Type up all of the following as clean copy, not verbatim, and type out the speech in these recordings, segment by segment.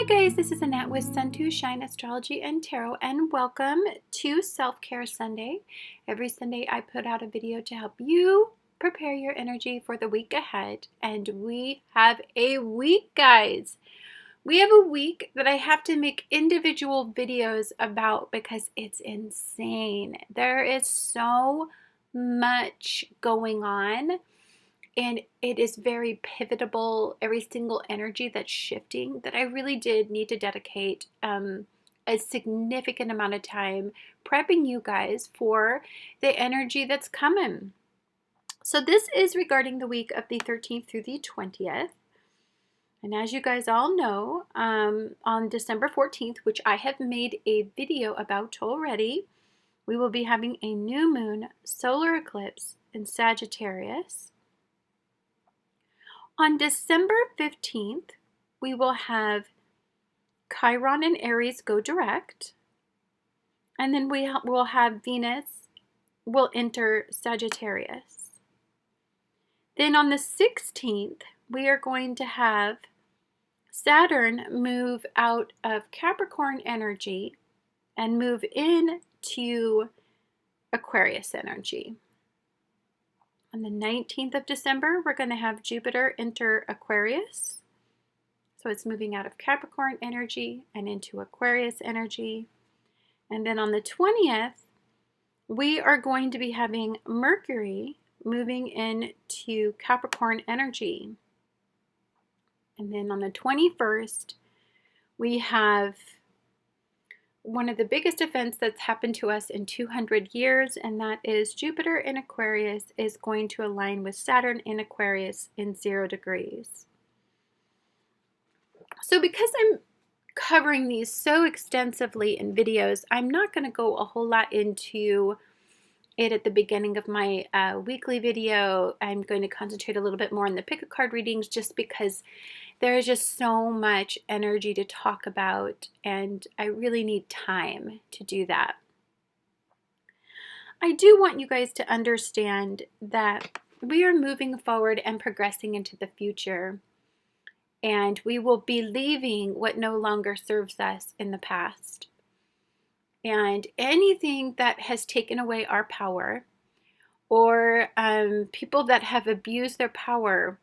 guys, this is Annette with Sun to Shine Astrology and Tarot, and welcome to Self-Care Sunday. Every Sunday I put out a video to help you prepare your energy for the week ahead, and we have a week, guys. We have a week that I have to make individual videos about because it's insane. There is so much going on. And it is very pivotal, every single energy that's shifting, that I really did need to dedicate a significant amount of time prepping you guys for the energy that's coming. So this is regarding the week of the 13th through the 20th. And as you guys all know, on December 14th, which I have made a video about already, we will be having a new moon solar eclipse in Sagittarius. On December 15th, we will have Chiron and Aries go direct. And then we will have Venus will enter Sagittarius. Then on the 16th, we are going to have Saturn move out of Capricorn energy and move into Aquarius energy. On the 19th of December, we're going to have Jupiter enter Aquarius. So it's moving out of Capricorn energy and into Aquarius energy. And then on the 20th, we are going to be having Mercury moving into Capricorn energy. And then on the 21st, we have one of the biggest events that's happened to us in 200 years, and that is Jupiter in Aquarius is going to align with Saturn in Aquarius in 0 degrees. So because I'm covering these so extensively in videos, I'm not going to go a whole lot into it at the beginning of my weekly video. I'm going to concentrate a little bit more on the pick a card readings just because there is just so much energy to talk about, and I really need time to do that. I do want you guys to understand that we are moving forward and progressing into the future, and we will be leaving what no longer serves us in the past. And anything that has taken away our power, or people that have abused their power,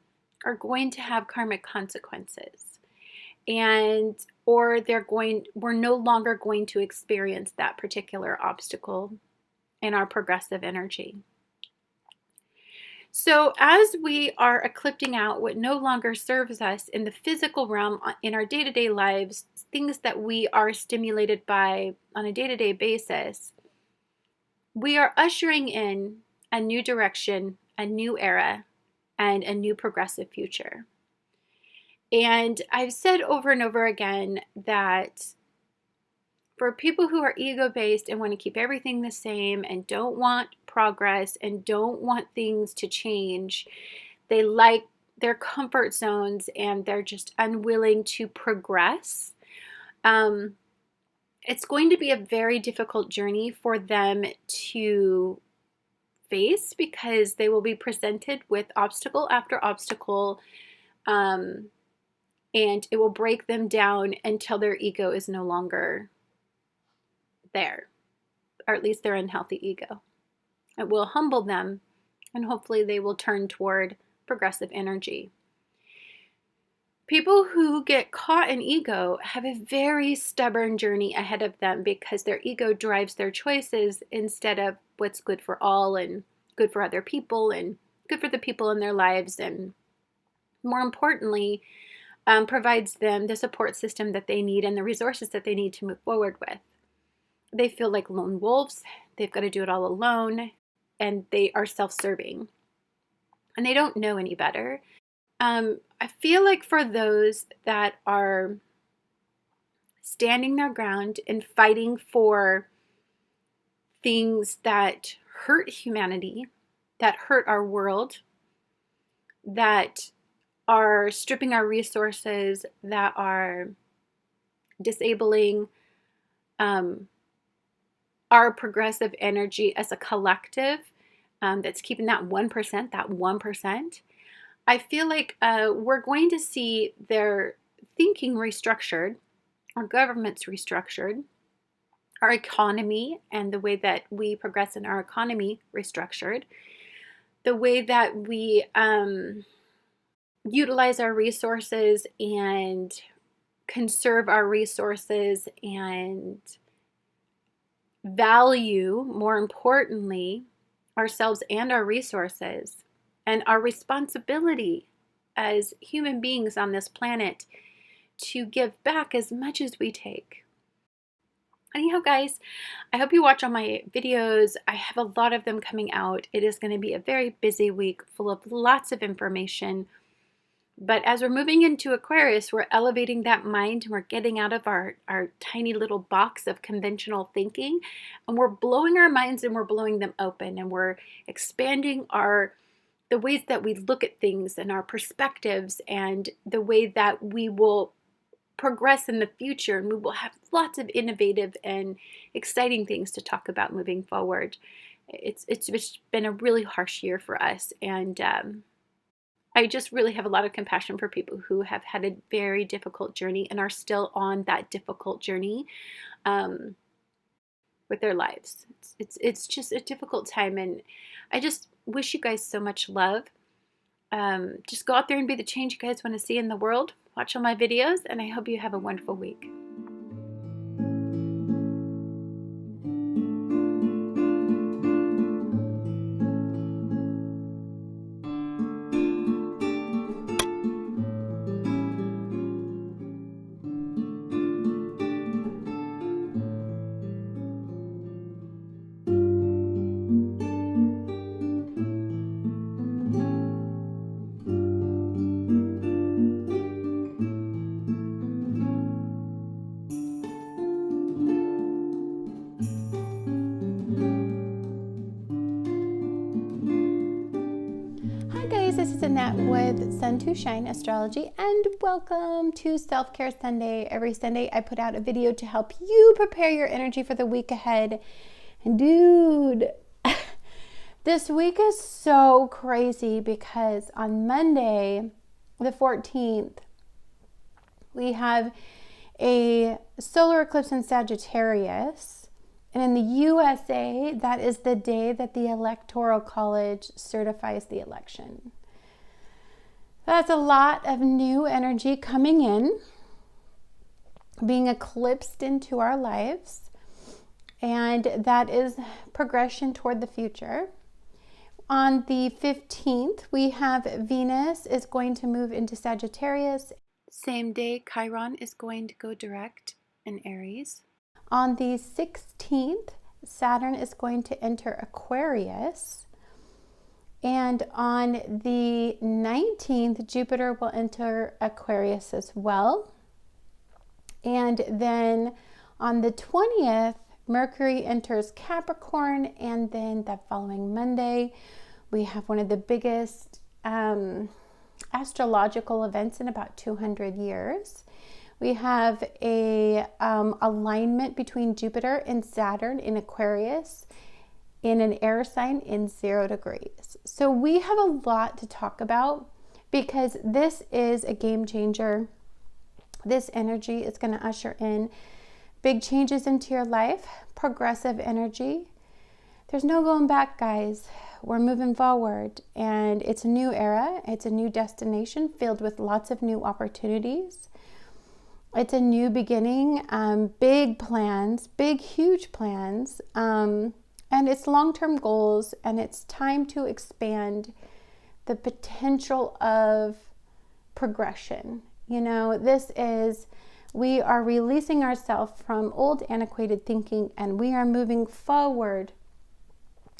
are going to have karmic consequences, or we're no longer going to experience that particular obstacle in our progressive energy. So as we are eclipsing out what no longer serves us in the physical realm, in our day-to-day lives, things that we are stimulated by on a day-to-day basis, we are ushering in a new direction, a new era, and a new progressive future. And I've said over and over again that for people who are ego-based and want to keep everything the same and don't want progress and don't want things to change, they like their comfort zones and they're just unwilling to progress, it's going to be a very difficult journey for them to face, because they will be presented with obstacle after obstacle, and it will break them down until their ego is no longer there, or at least their unhealthy ego. It will humble them, and hopefully they will turn toward progressive energy. People who get caught in ego have a very stubborn journey ahead of them because their ego drives their choices instead of what's good for all and good for other people and good for the people in their lives, and more importantly, provides them the support system that they need and the resources that they need to move forward with. They feel like lone wolves. They've got to do it all alone, and they are self-serving, and they don't know any better. I feel like for those that are standing their ground and fighting for things that hurt humanity, that hurt our world, that are stripping our resources, that are disabling our progressive energy as a collective, that's keeping that 1%, I feel like we're going to see their thinking restructured, our government's restructured, our economy and the way that we progress in our economy restructured, the way that we utilize our resources and conserve our resources and value, more importantly, ourselves and our resources, and our responsibility as human beings on this planet to give back as much as we take. Anyhow, guys, I hope you watch all my videos. I have a lot of them coming out. It is going to be a very busy week full of lots of information. But as we're moving into Aquarius, we're elevating that mind and we're getting out of our tiny little box of conventional thinking, and we're blowing our minds and we're blowing them open, and we're expanding the ways that we look at things and our perspectives and the way that we will progress in the future, and we will have lots of innovative and exciting things to talk about moving forward. It's been a really harsh year for us, and I just really have a lot of compassion for people who have had a very difficult journey and are still on that difficult journey with their lives. It's just a difficult time, and I just wish you guys so much love. Just go out there and be the change you guys want to see in the world. Watch all my videos, and I hope you have a wonderful week. This is Annette with Sun to Shine Astrology, and welcome to Self-Care Sunday. Every Sunday I put out a video to help you prepare your energy for the week ahead. And dude, this week is so crazy because on Monday, the 14th, we have a solar eclipse in Sagittarius. And in the USA, that is the day that the Electoral College certifies the election. That's a lot of new energy coming in, being eclipsed into our lives, and that is progression toward the future. On the 15th, we have Venus is going to move into Sagittarius. Same day, Chiron is going to go direct in Aries. On the 16th, Saturn is going to enter Aquarius. And on the 19th, Jupiter will enter Aquarius as well. And then on the 20th, Mercury enters Capricorn. And then that following Monday, we have one of the biggest astrological events in about 200 years. We have a alignment between Jupiter and Saturn in Aquarius in an air sign in 0 degrees. So we have a lot to talk about because this is a game changer. This energy is going to usher in big changes into your life, progressive energy. There's no going back, guys. We're moving forward, and it's a new era. It's a new destination filled with lots of new opportunities. It's a new beginning, big plans, big, huge plans, and it's long-term goals, and it's time to expand the potential of progression. You know, we are releasing ourselves from old, antiquated thinking, and we are moving forward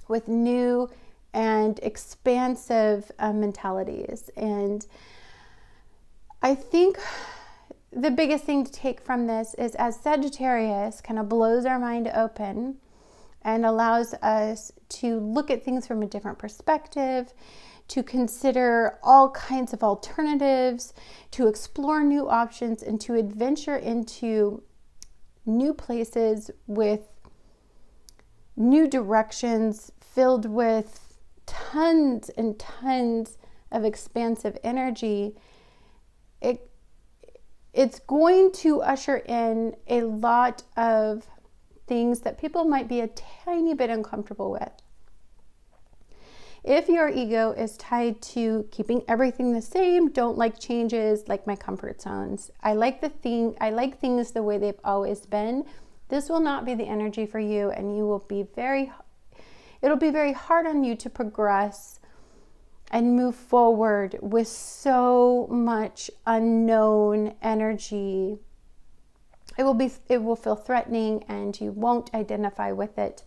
with new and expansive mentalities. And I think the biggest thing to take from this is, as Sagittarius kind of blows our mind open and allows us to look at things from a different perspective, to consider all kinds of alternatives, to explore new options, and to adventure into new places with new directions filled with tons and tons of expansive energy. it's going to usher in a lot of things that people might be a tiny bit uncomfortable with. If your ego is tied to keeping everything the same, don't like changes, like my comfort zones. I like things the way they've always been. This will not be the energy for you, and it'll be very hard on you to progress and move forward with so much unknown energy. It will feel threatening, and you won't identify with it,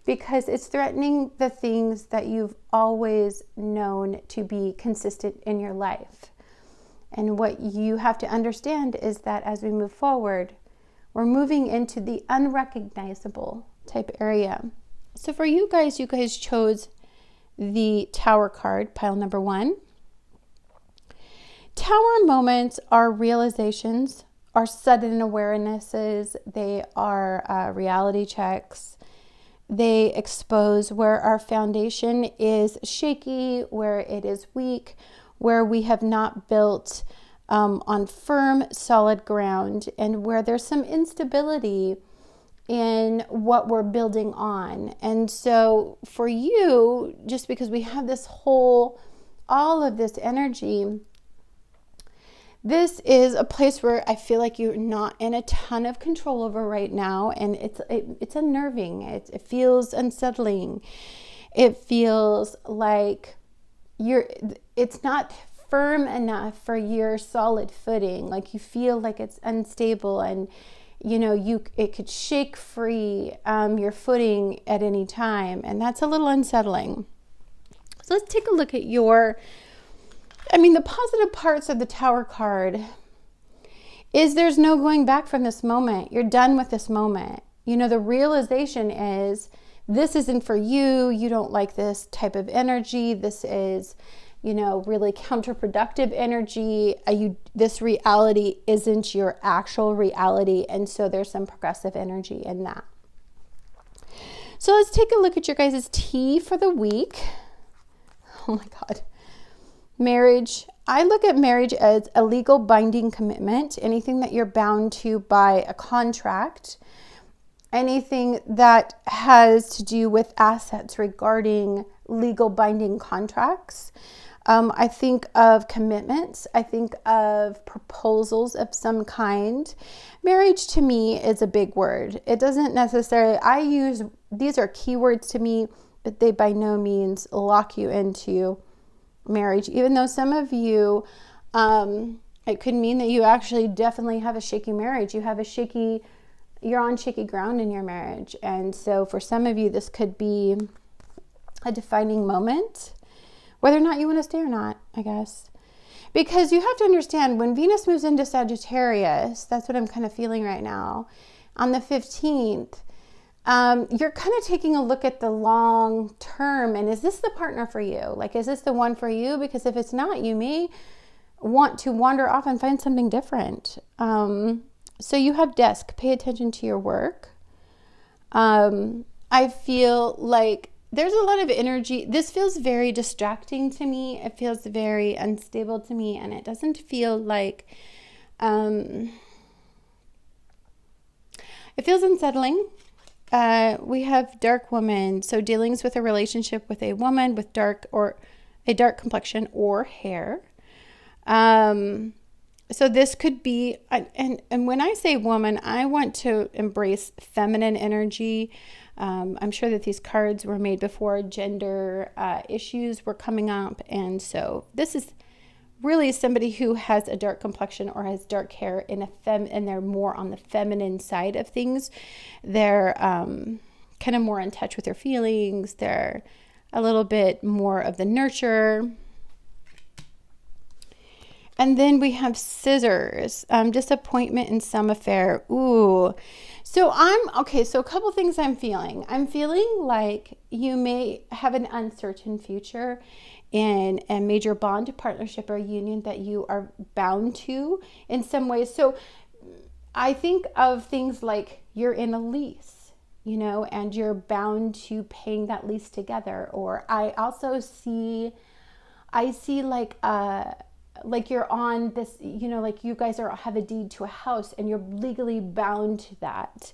because it's threatening the things that you've always known to be consistent in your life. And what you have to understand is that as we move forward, we're moving into the unrecognizable type area. So for you guys chose the Tower card, pile number 1. Tower moments are realizations, are sudden awarenesses, they are reality checks. They expose where our foundation is shaky, where it is weak, where we have not built on firm, solid ground, and where there's some instability in what we're building on. And so for you, just because we have all of this energy, this is a place where I feel like you're not in a ton of control over right now, and it's unnerving. It feels unsettling. It feels like it's not firm enough for your solid footing. Like you feel like it's unstable, and it could shake free your footing at any time, and that's a little unsettling. So let's take a look at the positive parts of the Tower card is there's no going back from this moment. You're done with this moment. The realization is this isn't for you. You don't like this type of energy. This is, really counterproductive energy. This reality isn't your actual reality. And so there's some progressive energy in that. So let's take a look at your guys' tea for the week. Oh my God. Marriage. I look at marriage as a legal binding commitment, anything that you're bound to by a contract, anything that has to do with assets regarding legal binding contracts. I think of commitments. I think of proposals of some kind. Marriage to me is a big word. It doesn't necessarily, these are keywords to me, but they by no means lock you into marriage, even though some of you, it could mean that you actually definitely have a shaky marriage. You're on shaky ground in your marriage. And so for some of you, this could be a defining moment, whether or not you want to stay or not, I guess. Because you have to understand, when Venus moves into Sagittarius, that's what I'm kind of feeling right now, on the 15th, you're kind of taking a look at the long term, and is this the partner for you? Like, is this the one for you? Because if it's not, you may want to wander off and find something different. So you have desk, pay attention to your work. I feel like there's a lot of energy. This feels very distracting to me. It feels very unstable to me, and it doesn't feel like, it feels unsettling. We have dark woman, so dealings with a relationship with a woman with a dark complexion or hair. So this could be, and when I say woman, I want to embrace feminine energy. I'm sure that these cards were made before gender issues were coming up, and so this is really somebody who has a dark complexion or has dark hair and they're more on the feminine side of things. They're kind of more in touch with their feelings. They're a little bit more of the nurture. And then we have scissors, disappointment in some affair. Ooh. So a couple things I'm feeling. I'm feeling like you may have an uncertain future in a major bond, partnership, or union that you are bound to in some ways. So I think of things like you're in a lease, and you're bound to paying that lease together. Or I see like like you're on this, you know, like you guys have a deed to a house and you're legally bound to that.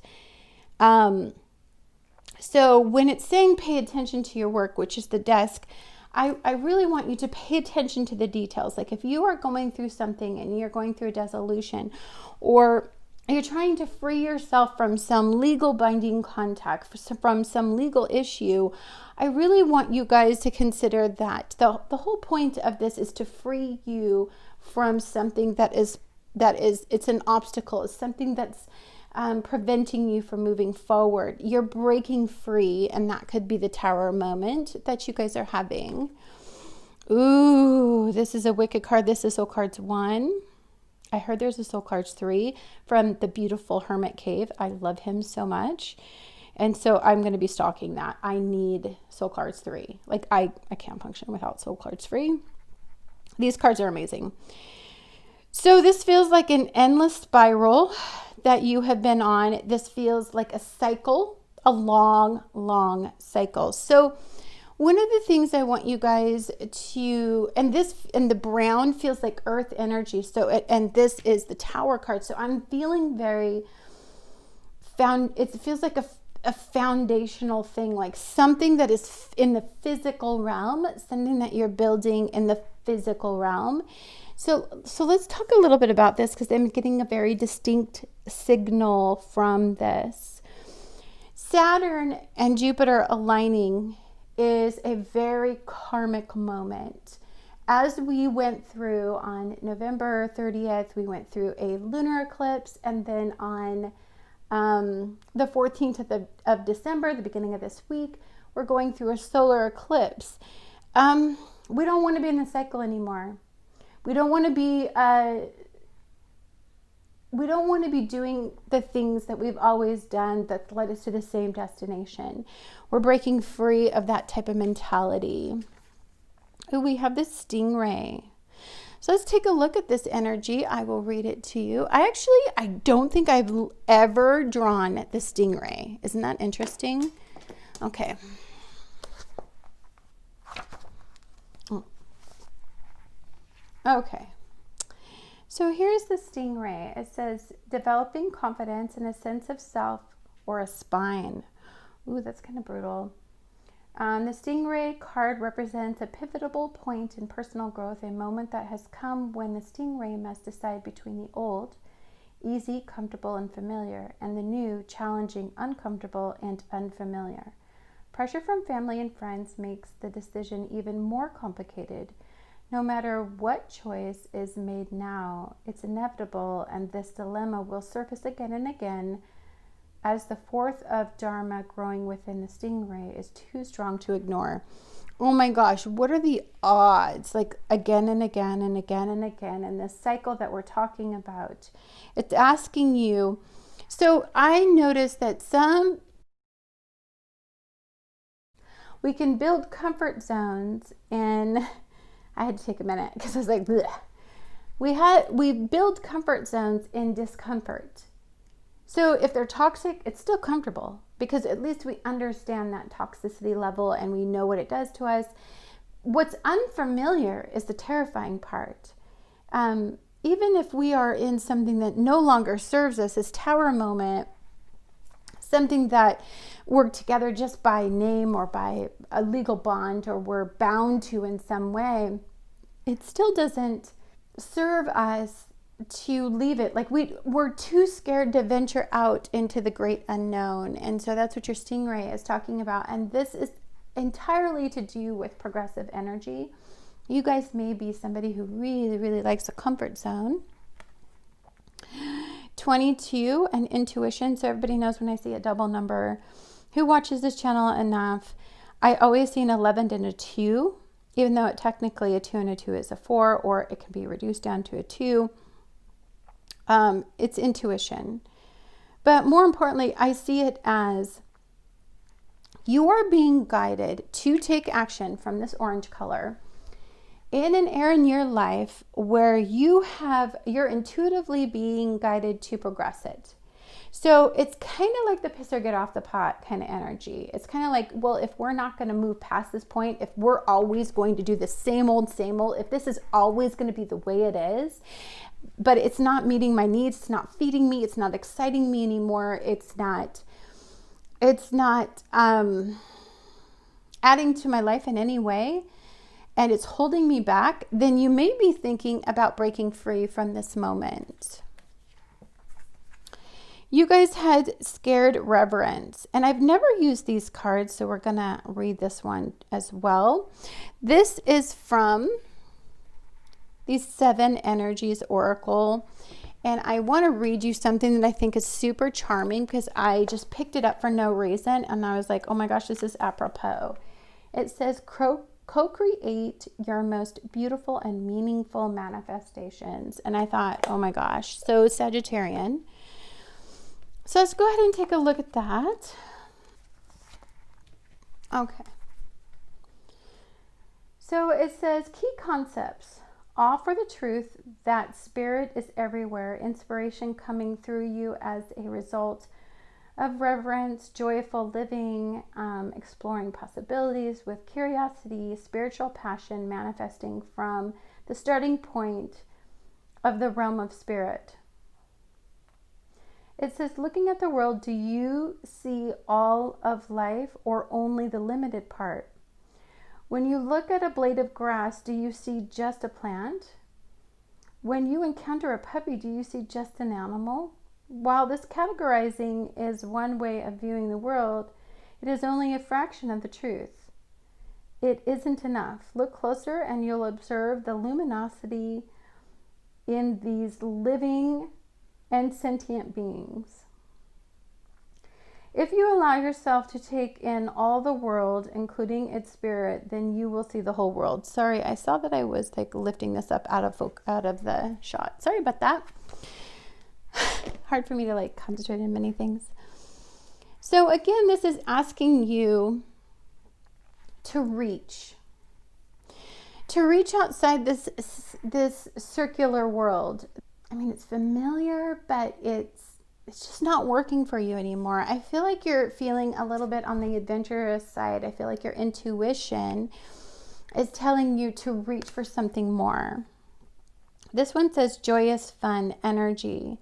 So when it's saying pay attention to your work, which is the desk, I really want you to pay attention to the details. Like if you are going through something and you're going through a dissolution, or you're trying to free yourself from some legal binding contract, from some legal issue, I really want you guys to consider that the whole point of this is to free you from something that is it's an obstacle. It's something that's preventing you from moving forward. You're breaking free, and that could be the Tower moment that you guys are having. Ooh, this is a wicked card. This is Soul Cards 1. I heard there's a Soul Cards 3 from the beautiful Hermit Cave. I love him so much. And so I'm going to be stalking that. I need Soul Cards 3. Like I can't function without Soul Cards 3. These cards are amazing. So this feels like an endless spiral that you have been on. This feels like a cycle, a long, long cycle. So one of the things I want you guys to, and the brown feels like earth energy. So, and this is the Tower card. So I'm feeling very it feels like a foundational thing, like something that is in the physical realm, something that you're building in the physical realm. So let's talk a little bit about this, because I'm getting a very distinct signal from this. Saturn and Jupiter aligning is a very karmic moment. As we went through on November 30th, we went through a lunar eclipse, and then on the 14th of December, the beginning of this week, we're going through a solar eclipse. We don't want to be in the cycle anymore. We don't want to be doing the things that we've always done that led us to the same destination. We're breaking free of that type of mentality. Ooh, we have this stingray. So let's take a look at this energy. I will read it to you. I don't think I've ever drawn the stingray. Isn't that interesting? Okay. Okay. So here's the stingray. It says, developing confidence and a sense of self or a spine. Ooh, that's kind of brutal. The stingray card represents a pivotal point in personal growth, a moment that has come when the stingray must decide between the old, easy, comfortable, and familiar, and the new, challenging, uncomfortable, and unfamiliar. Pressure from family and friends makes the decision even more complicated. No matter what choice is made now, it's inevitable, and this dilemma will surface again and again as the force of Dharma growing within the stingray is too strong to ignore. Oh my gosh, what are the odds? Like again and again and again and again, and this cycle that we're talking about. It's asking you. So I noticed that we can build comfort zones in, I had to take a minute because I was like, bleh. We build comfort zones in discomfort. So if they're toxic, it's still comfortable because at least we understand that toxicity level and we know what it does to us. What's unfamiliar is the terrifying part. Even if we are in something that no longer serves us, this Tower moment, something that we're together just by name or by a legal bond or we're bound to in some way, it still doesn't serve us to leave it. Like we're too scared to venture out into the great unknown. And so that's what your stingray is talking about. And this is entirely to do with progressive energy. You guys may be somebody who really, really likes a comfort zone. 22 and intuition. So everybody knows when I see a double number who watches this channel enough, I always see an 11 and a 2, even though technically a 2 and a 2 is a 4, or it can be reduced down to a 2. It's intuition. But more importantly, I see it as you are being guided to take action from this orange color in an area in your life where you're intuitively being guided to progress it. So it's kind of like the piss or get off the pot kind of energy. It's kind of like, well, if we're not going to move past this point, if we're always going to do the same old, if this is always going to be the way it is, but it's not meeting my needs, it's not feeding me, it's not exciting me anymore, it's not adding to my life in any way, and it's holding me back, then you may be thinking about breaking free from this moment. You guys had scared reverence, and I've never used these cards, so we're gonna read this one as well. This is from the 7 Energies Oracle, and I want to read you something that I think is super charming because I just picked it up for no reason, and I was like, oh my gosh, this is apropos. It says, co-create your most beautiful and meaningful manifestations. And I thought, oh my gosh, so Sagittarian. So let's go ahead and take a look at that. Okay. So it says, key concepts. All for the truth that spirit is everywhere. Inspiration coming through you as a result of reverence, joyful living, exploring possibilities with curiosity, spiritual passion manifesting from the starting point of the realm of spirit. It says, looking at the world, do you see all of life or only the limited part? When you look at a blade of grass, do you see just a plant? When you encounter a puppy, do you see just an animal? While this categorizing is one way of viewing the world, it is only a fraction of the truth. It isn't enough. Look closer and you'll observe the luminosity in these living and sentient beings. If you allow yourself to take in all the world, including its spirit, then you will see the whole world. Sorry, I saw that I was like lifting this up out of the shot. Sorry about that. Hard for me to like concentrate on many things. So again, this is asking you to reach outside this circular world. I mean, it's familiar, but it's just not working for you anymore. I feel like you're feeling a little bit on the adventurous side. I feel like your intuition is telling you to reach for something more. This one says joyous, fun energy.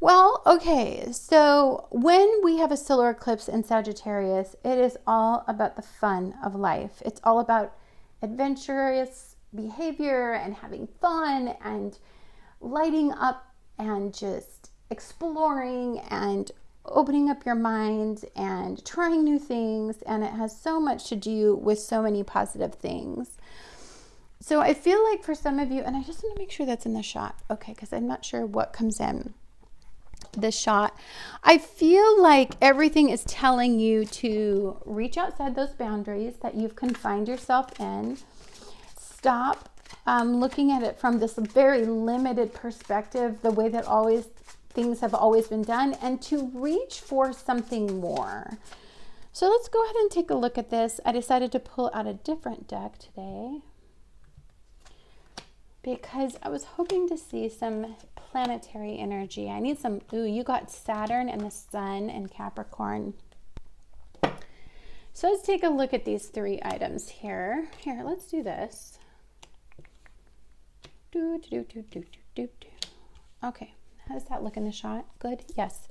Well, okay, so when we have a solar eclipse in Sagittarius, it is all about the fun of life. It's all about adventurous behavior and having fun and lighting up and just exploring and opening up your mind and trying new things. And it has so much to do with so many positive things. So I feel like for some of you, and I just want to make sure that's in the shot. Okay, because I'm not sure what comes in this shot. I feel like everything is telling you to reach outside those boundaries that you've confined yourself in. Stop looking at it from this very limited perspective, the way that things have always been done, and to reach for something more. So let's go ahead and take a look at this. I decided to pull out a different deck today because I was hoping to see some planetary energy. I need some, you got Saturn and the Sun and Capricorn. So let's take a look at these 3 items here. Here, let's do this. Okay, how does that look in the shot? Good, yes.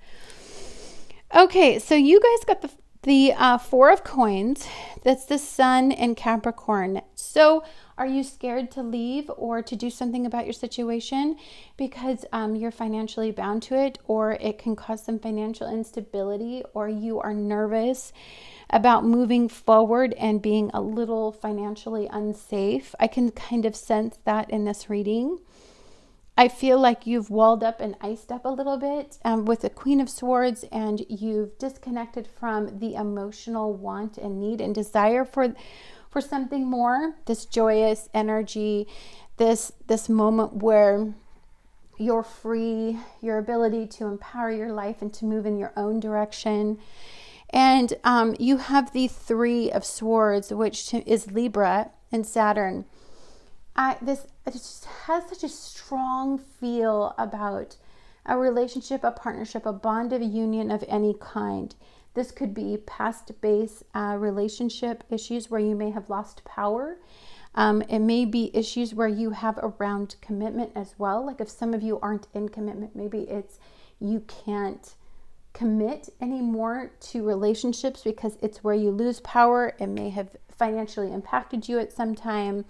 Okay, so you guys got the 4 of coins. That's the Sun and Capricorn. So are you scared to leave or to do something about your situation because you're financially bound to it, or it can cause some financial instability, or you are nervous about moving forward and being a little financially unsafe? I can kind of sense that in this reading. I feel like you've walled up and iced up a little bit with the Queen of Swords, and you've disconnected from the emotional want and need and desire for something more, this joyous energy, this moment where you're free, your ability to empower your life and to move in your own direction. And you have the 3 of Swords, which is Libra and Saturn. It just has such a strong feel about a relationship, a partnership, a bond of a union of any kind. This could be past-based relationship issues where you may have lost power. It may be issues where you have around commitment as well. Like if some of you aren't in commitment, maybe it's you can't commit anymore to relationships because it's where you lose power. It may have financially impacted you at some time.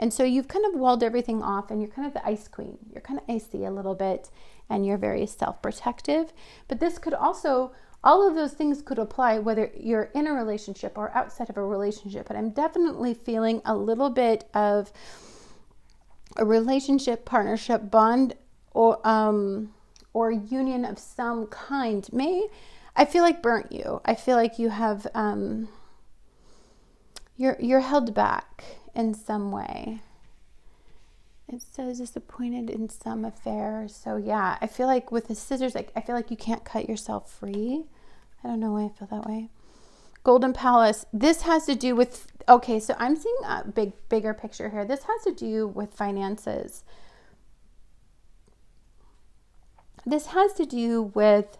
And so you've kind of walled everything off and you're kind of the ice queen. You're kind of icy a little bit and you're very self-protective. But this could also, all of those things could apply whether you're in a relationship or outside of a relationship. But I'm definitely feeling a little bit of a relationship, partnership, bond, or union of some kind. I feel like burnt you. I feel like you have, you're held back in some way. It says disappointed in some affair. So yeah, I feel like with the scissors, I feel like you can't cut yourself free. I don't know why I feel that way. Golden Palace. This has to do with, okay, so I'm seeing a bigger picture here. This has to do with finances. This has to do with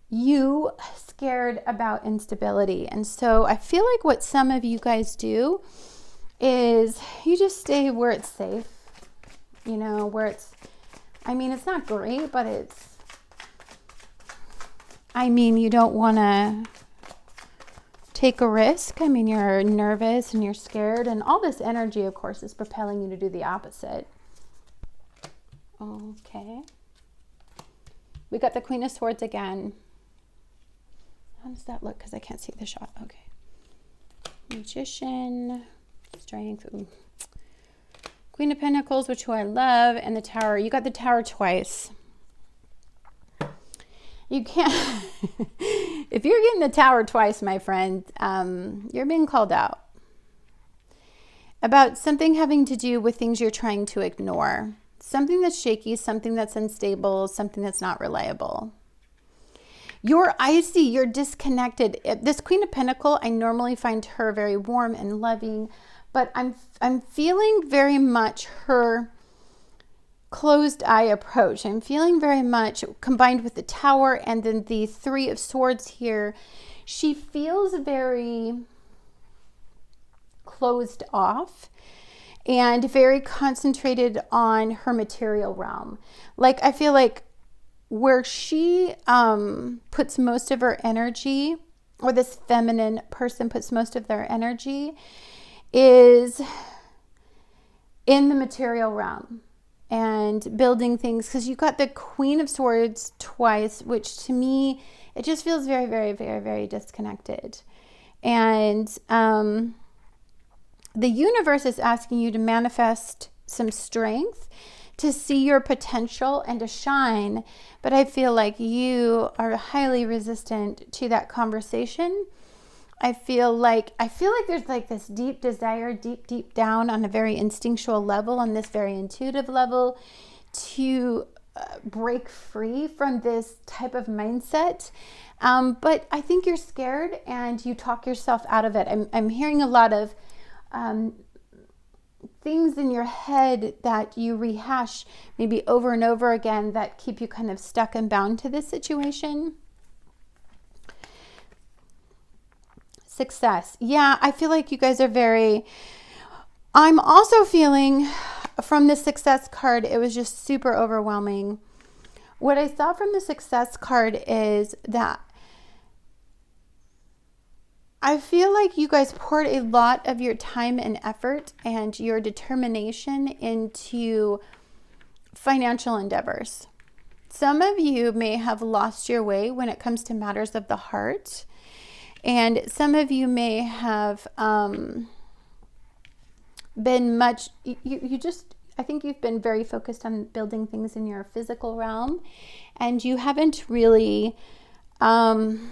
you scared about instability. And so I feel like what some of you guys do is you just stay where it's safe, you know, where it's, I mean, it's not great, but it's, I mean, you don't want to take a risk. I mean, you're nervous and you're scared, and all this energy, of course, is propelling you to do the opposite. Okay. We got the Queen of Swords again. How does that look? Because I can't see the shot. Okay. Magician. Strength. Ooh. Queen of Pentacles, which I love, and the Tower. You got the Tower twice. You can't. If you're getting the Tower twice, my friend, you're being called out about something having to do with things you're trying to ignore. Something that's shaky, something that's unstable, something that's not reliable. You're icy, you're disconnected. This Queen of Pentacles, I normally find her very warm and loving, but I'm feeling very much her closed eye approach. I'm feeling very much, combined with the Tower and then the Three of Swords here, she feels very closed off and very concentrated on her material realm. Like, I feel like where she puts most of her energy, or this feminine person puts most of their energy, is in the material realm and building things. Because you got the Queen of Swords twice, which to me, it just feels very, very, very, very disconnected. And the universe is asking you to manifest some strength, to see your potential and to shine. But I feel like you are highly resistant to that conversation. I feel like there's like this deep desire, deep down on a very instinctual level, on this very intuitive level, to break free from this type of mindset. But I think you're scared and you talk yourself out of it. I'm hearing a lot of things in your head that you rehash maybe over and over again that keep you kind of stuck and bound to this situation. Success. Yeah, I feel like you guys are very, I'm also feeling from the Success card, it was just super overwhelming. What I saw from the Success card is that I feel like you guys poured a lot of your time and effort and your determination into financial endeavors. Some of you may have lost your way when it comes to matters of the heart. And some of you may have been much, I think you've been very focused on building things in your physical realm. And you haven't really, and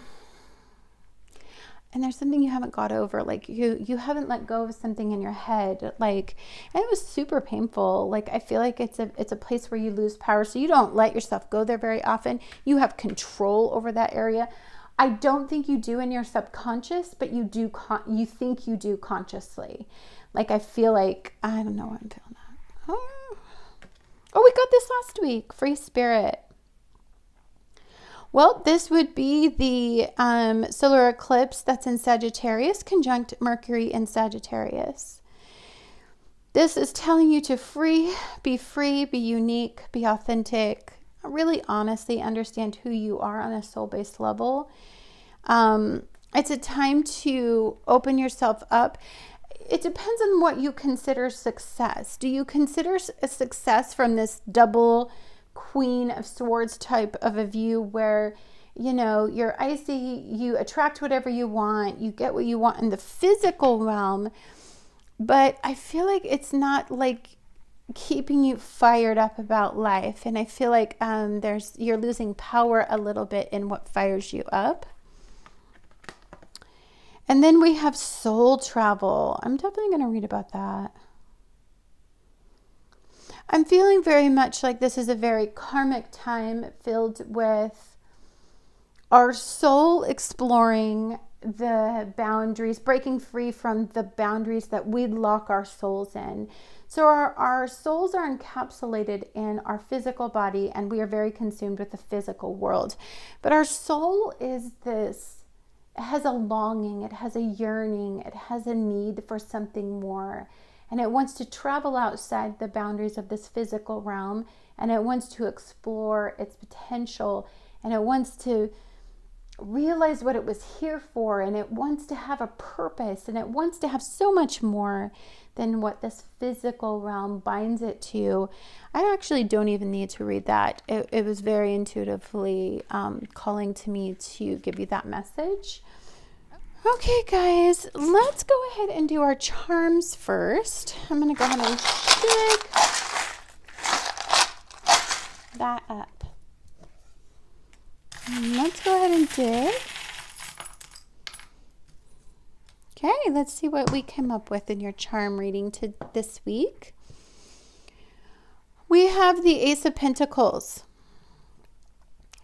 there's something you haven't got over, like you haven't let go of something in your head, like, and it was super painful. Like, I feel like it's a place where you lose power, so you don't let yourself go there very often. You have control over that area. I don't think you do in your subconscious, but you do. You think you do consciously. Like, I feel like, I don't know why I'm feeling that. Oh, we got this last week. Free spirit. Well, this would be the solar eclipse that's in Sagittarius conjunct Mercury in Sagittarius. This is telling you to be free, be unique, be authentic, really honestly understand who you are on a soul-based level. It's a time to open yourself up. It depends on what you consider success. Do you consider a success from this double Queen of Swords type of a view where, you're icy, you attract whatever you want, you get what you want in the physical realm, but I feel like it's not like keeping you fired up about life. And I feel like you're losing power a little bit in what fires you up. And then we have soul travel. I'm definitely going to read about that. I'm feeling very much like this is a very karmic time filled with our soul exploring the boundaries, breaking free from the boundaries that we lock our souls in. So our souls are encapsulated in our physical body, and we are very consumed with the physical world. But our soul is this, it has a longing, it has a yearning, it has a need for something more. And it wants to travel outside the boundaries of this physical realm, and it wants to explore its potential, and it wants to realize what it was here for, and it wants to have a purpose, and it wants to have so much more than what this physical realm binds it to. I actually don't even need to read that. It was very intuitively calling to me to give you that message. Okay, guys, let's go ahead and do our charms first. I'm going to go ahead and dig that up. Let's go ahead and dig. Okay, let's see what we came up with in your charm reading to this week. We have the Ace of Pentacles.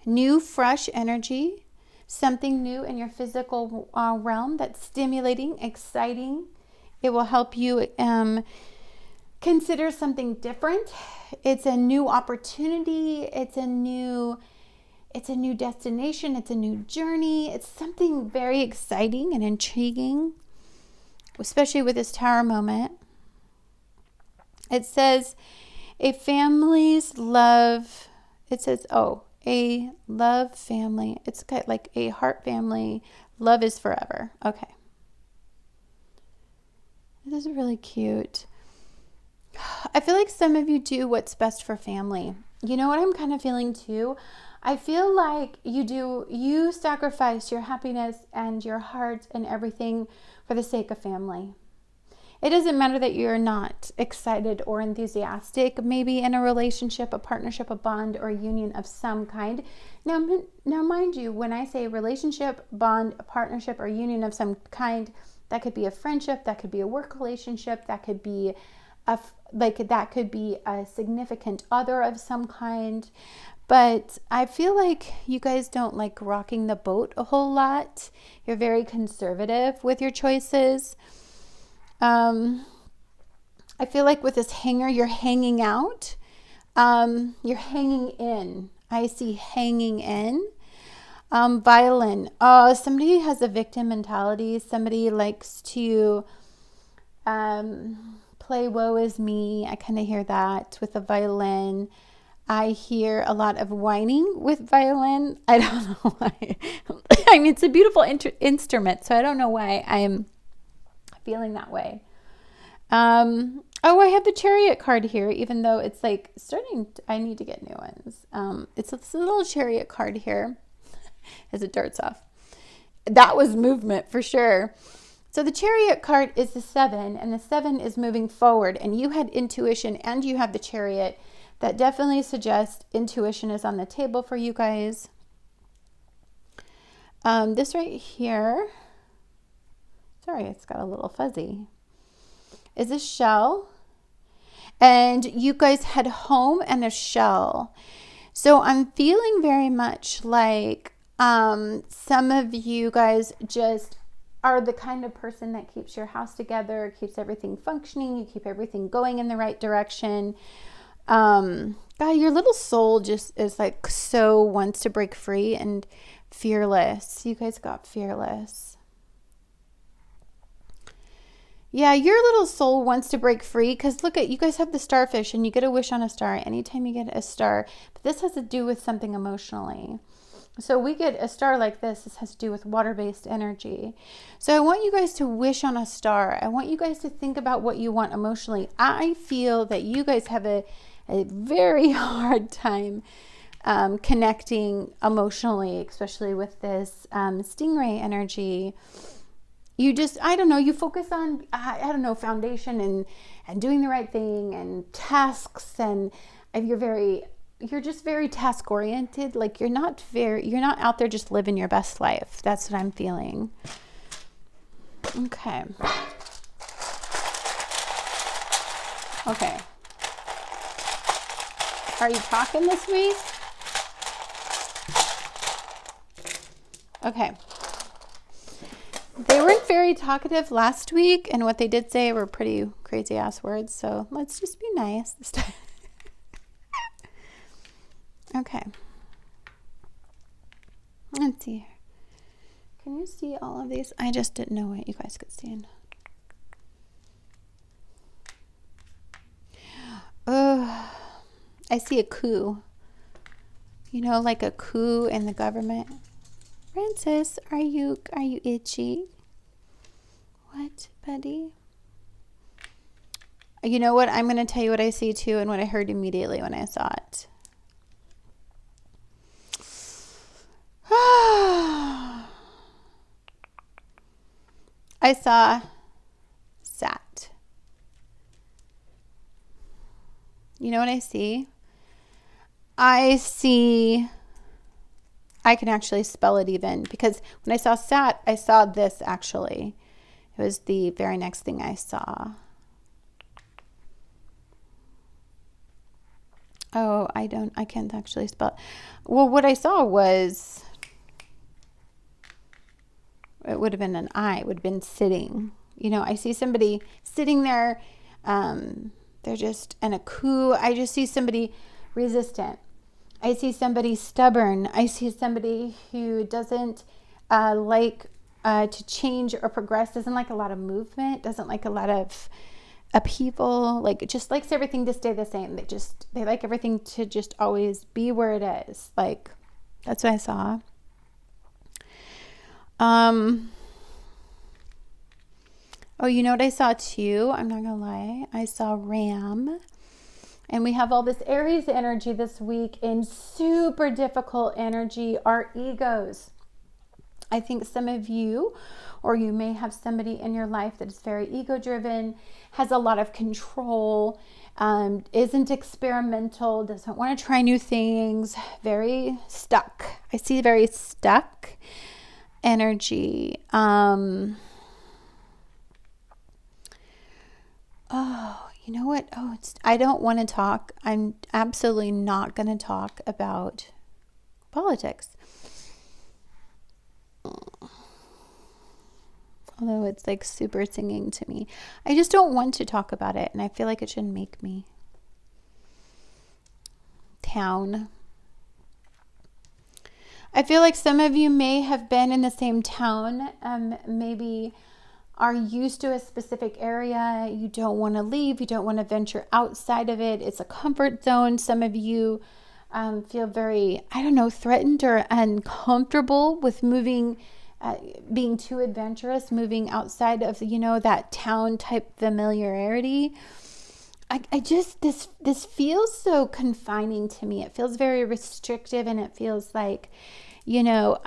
New, fresh energy. Something new in your physical realm that's stimulating, exciting. It will help you consider something different. It's a new opportunity. It's a new destination. It's a new journey. It's something very exciting and intriguing, especially with this Tower moment. It says a family's love. It says, a love family. It's got like a heart family. Love is forever. Okay. This is really cute. I feel like some of you do what's best for family. You know what I'm kind of feeling too? I feel like you sacrifice your happiness and your heart and everything for the sake of family. It doesn't matter that you're not excited or enthusiastic, maybe in a relationship, a partnership, a bond, or a union of some kind. Now mind you, when I say relationship, bond, a partnership, or union of some kind, that could be a friendship, that could be a work relationship, that could be a significant other of some kind. But I feel like you guys don't like rocking the boat a whole lot. You're very conservative with your choices. I feel like with this hanger, you're hanging out. You're hanging in. I see hanging in. Violin. Somebody has a victim mentality. Somebody likes to play woe is me. I kind of hear that with the violin. I hear a lot of whining with violin. I don't know why. I mean, it's a beautiful instrument, so I don't know why I am feeling that way. I have the Chariot card here, even though it's like I need to get new ones. It's a little Chariot card here as it darts off. That was movement for sure. So the Chariot card is the 7, and the 7 is moving forward, and you had intuition and you have the Chariot. That definitely suggests intuition is on the table for you guys. This right here, sorry, it's got a little fuzzy, is a shell. And you guys had home and a shell. So I'm feeling very much like some of you guys just are the kind of person that keeps your house together, keeps everything functioning, you keep everything going in the right direction. God, your little soul just is like so wants to break free and fearless. You guys got fearless. Yeah, your little soul wants to break free because look at, you guys have the starfish and you get a wish on a star anytime you get a star. But this has to do with something emotionally. So we get a star like this. This has to do with water-based energy. So I want you guys to wish on a star. I want you guys to think about what you want emotionally. I feel that you guys have a very hard time connecting emotionally, especially with this stingray energy. You just, I don't know, you focus on, I don't know, foundation and doing the right thing and tasks, and you're just very task oriented. Like you're not out there just living your best life. That's what I'm feeling. Okay. Okay. Are you talking this week? Okay. They weren't very talkative last week, and what they did say were pretty crazy ass words, so let's just be nice this time. Okay. Let's see here. Can you see all of these? I just didn't know what you guys could see. Oh, I see a coup. You know, like a coup in the government. Francis, are you itchy? What, buddy? You know what? I'm going to tell you what I see too and what I heard immediately when I saw it. I saw sat. You know what I see? I can actually spell it even, because when I saw sat, I saw this actually. It was the very next thing I saw. Oh, I can't actually spell it. Well, what I saw was, it would have been an I, it would have been sitting. You know, I see somebody sitting there. They're just in a coup. I just see somebody resistant. I see somebody stubborn. I see somebody who doesn't like to change or progress, doesn't like a lot of movement, doesn't like a lot of upheaval, like just likes everything to stay the same. They like everything to just always be where it is. Like, that's what I saw. Oh, you know what I saw too? I'm not gonna lie. I saw Ram. And we have all this Aries energy this week in super difficult energy, our egos. I think some of you, or you may have somebody in your life that is very ego-driven, has a lot of control, isn't experimental, doesn't want to try new things, very stuck. I see very stuck energy. Oh, you know what? Oh, I don't want to talk. I'm absolutely not going to talk about politics. Although it's like super singing to me. I just don't want to talk about it, and I feel like it should make me. Town. I feel like some of you may have been in the same town, maybe are used to a specific area. You don't want to leave. You don't want to venture outside of it. It's a comfort zone. Some of you feel very, I don't know, threatened or uncomfortable with moving, being too adventurous, moving outside of, you know, that town type familiarity. I just, this feels so confining to me. It feels very restrictive, and it feels like, you know,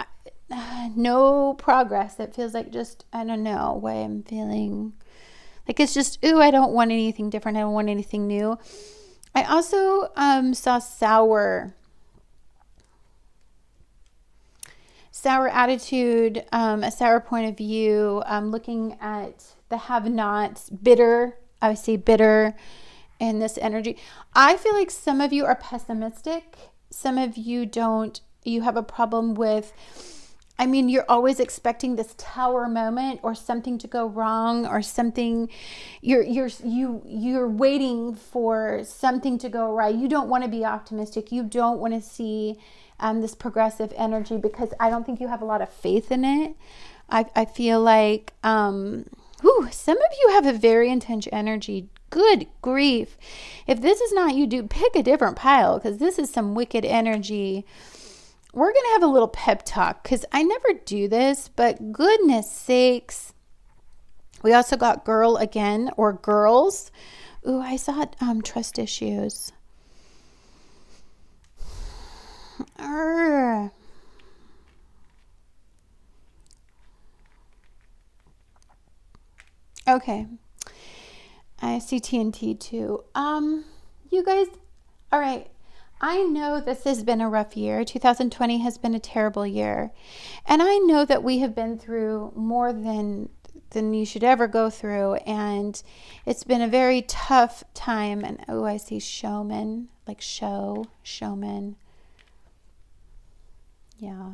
no progress. It feels like just, I don't know why I'm feeling like it's just, ooh, I don't want anything different. I don't want anything new. I also saw sour attitude, a sour point of view, looking at the have-nots, bitter. I see bitter in this energy. I feel like some of you are pessimistic. Some of you don't. You have a problem with, I mean, you're always expecting this tower moment or something to go wrong or something. You're waiting for something to go right. You don't want to be optimistic. You don't want to see this progressive energy because I don't think you have a lot of faith in it. I feel like some of you have a very intense energy. Good grief. If this is not you, do pick a different pile because this is some wicked energy. We're going to have a little pep talk because I never do this, but goodness sakes. We also got girl again or girls. Ooh, I saw trust issues. Okay. I see TNT too. You guys, all right. I know this has been a rough year. 2020 has been a terrible year. And I know that we have been through more than you should ever go through. And it's been a very tough time. And oh, I see showman, like showman. Yeah.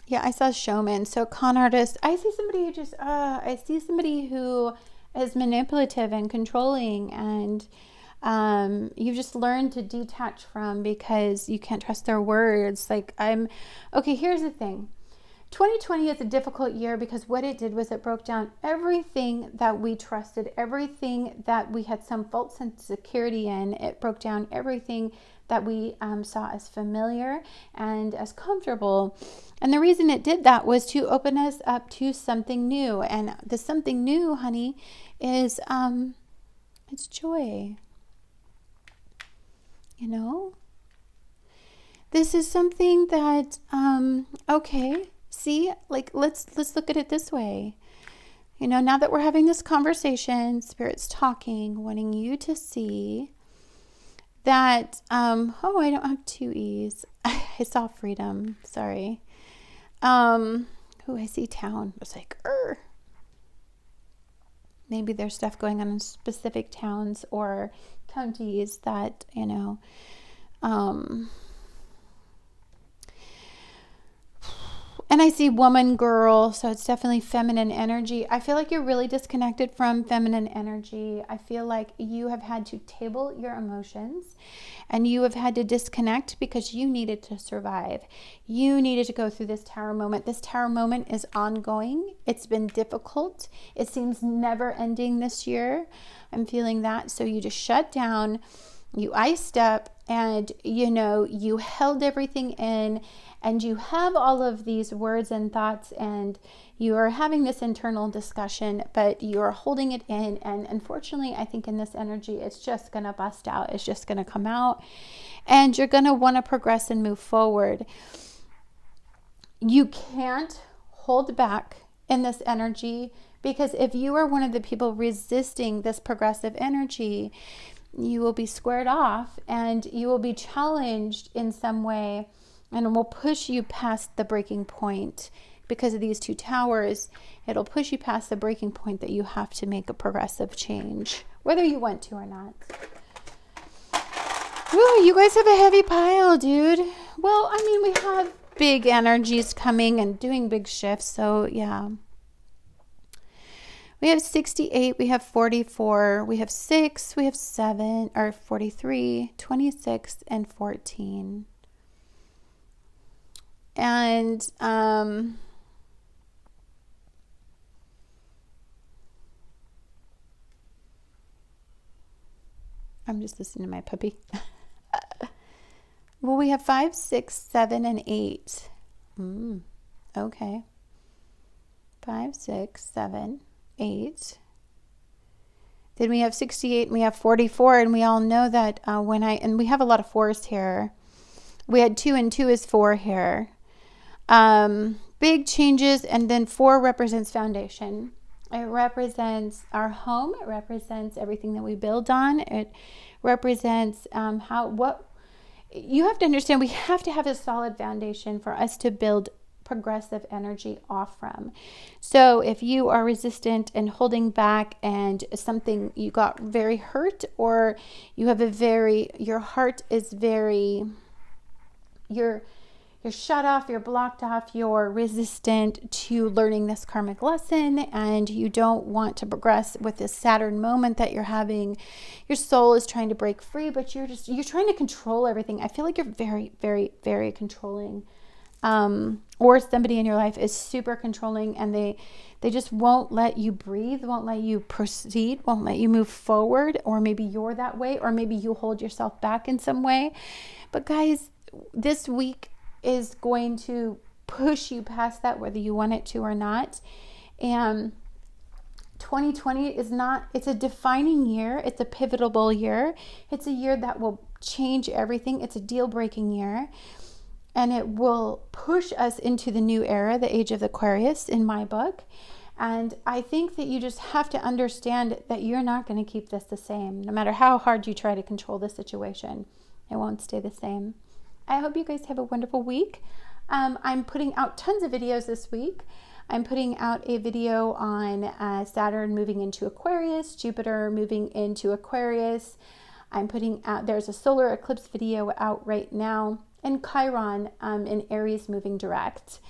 Yeah, I saw showman. So con artist. I see somebody who is manipulative and controlling, and you've just learned to detach from because you can't trust their words. Okay, here's the thing. 2020 is a difficult year because what it did was it broke down everything that we trusted, everything that we had some false sense of security in. It broke down everything that we saw as familiar and as comfortable. And the reason it did that was to open us up to something new. And the something new, honey, is it's joy. You know? This is something that okay. See, like let's look at it this way. You know, now that we're having this conversation, Spirit's talking, wanting you to see that I don't have two E's. I saw freedom. Sorry. I see town. I was like, maybe there's stuff going on in specific towns or counties that, you know, and I see woman, girl, so it's definitely feminine energy. I feel like you're really disconnected from feminine energy. I feel like you have had to table your emotions and you have had to disconnect because you needed to survive. You needed to go through this tower moment. This tower moment is ongoing. It's been difficult. It seems never ending this year. I'm feeling that. So you just shut down, you iced up, and you held everything in. And you have all of these words and thoughts and you are having this internal discussion, but you're holding it in. And unfortunately, I think in this energy, it's just going to bust out. It's just going to come out and you're going to want to progress and move forward. You can't hold back in this energy because if you are one of the people resisting this progressive energy, you will be squared off and you will be challenged in some way. And it will push you past the breaking point because of these two towers. It'll push you past the breaking point that you have to make a progressive change, whether you want to or not. Ooh, you guys have a heavy pile, dude. Well, I mean, we have big energies coming and doing big shifts. So, yeah. We have 68, we have 44, we have 6, we have 7, or 43, 26, and 14. And I'm just listening to my puppy. Well, we have 5, 6, 7, and 8. Okay. 5, 6, 7, 8. Then we have 68 and we have 44, and we all know that and we have a lot of 4s here. We had 2 and 2 is 4 here. Big changes, and then 4 represents foundation. It represents our home. It represents everything that we build on. It represents what you have to understand. We have to have a solid foundation for us to build progressive energy off from. So if you are resistant and holding back and something, you got very hurt, or you have your heart is very, you're shut off, you're blocked off, you're resistant to learning this karmic lesson, and you don't want to progress with this Saturn moment that you're having. Your soul is trying to break free, but you're trying to control everything. I feel like you're very, very, very controlling. Or somebody in your life is super controlling, and they just won't let you breathe, won't let you proceed, won't let you move forward, or maybe you're that way, or maybe you hold yourself back in some way. But guys, this week is going to push you past that, whether you want it to or not. And 2020 it's a defining year. It's a pivotal year. It's a year that will change everything. It's a deal-breaking year. And it will push us into the new era, the age of Aquarius, in my book. And I think that you just have to understand that you're not going to keep this the same. No matter how hard you try to control the situation, it won't stay the same. I hope you guys have a wonderful week. I'm putting out tons of videos this week. I'm putting out a video on Saturn moving into Aquarius, Jupiter moving into Aquarius. I'm putting out, there's a solar eclipse video out right now, and Chiron in Aries moving direct.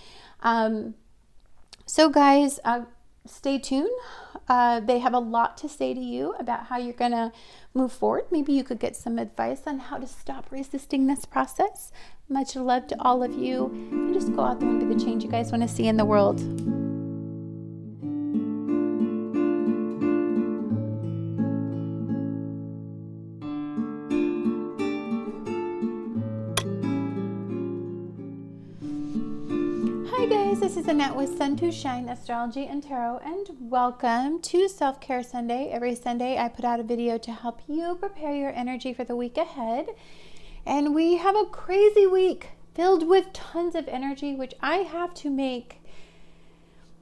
So guys, stay tuned. They have a lot to say to you about how you're going to move forward. Maybe you could get some advice on how to stop resisting this process. Much love to all of you, and just go out there and be the change you guys want to see in the world. Hi guys, this is Annette with Sun to Shine Astrology and Tarot, and welcome to Self-Care Sunday. Every Sunday I put out a video to help you prepare your energy for the week ahead. And we have a crazy week filled with tons of energy, which I have to make.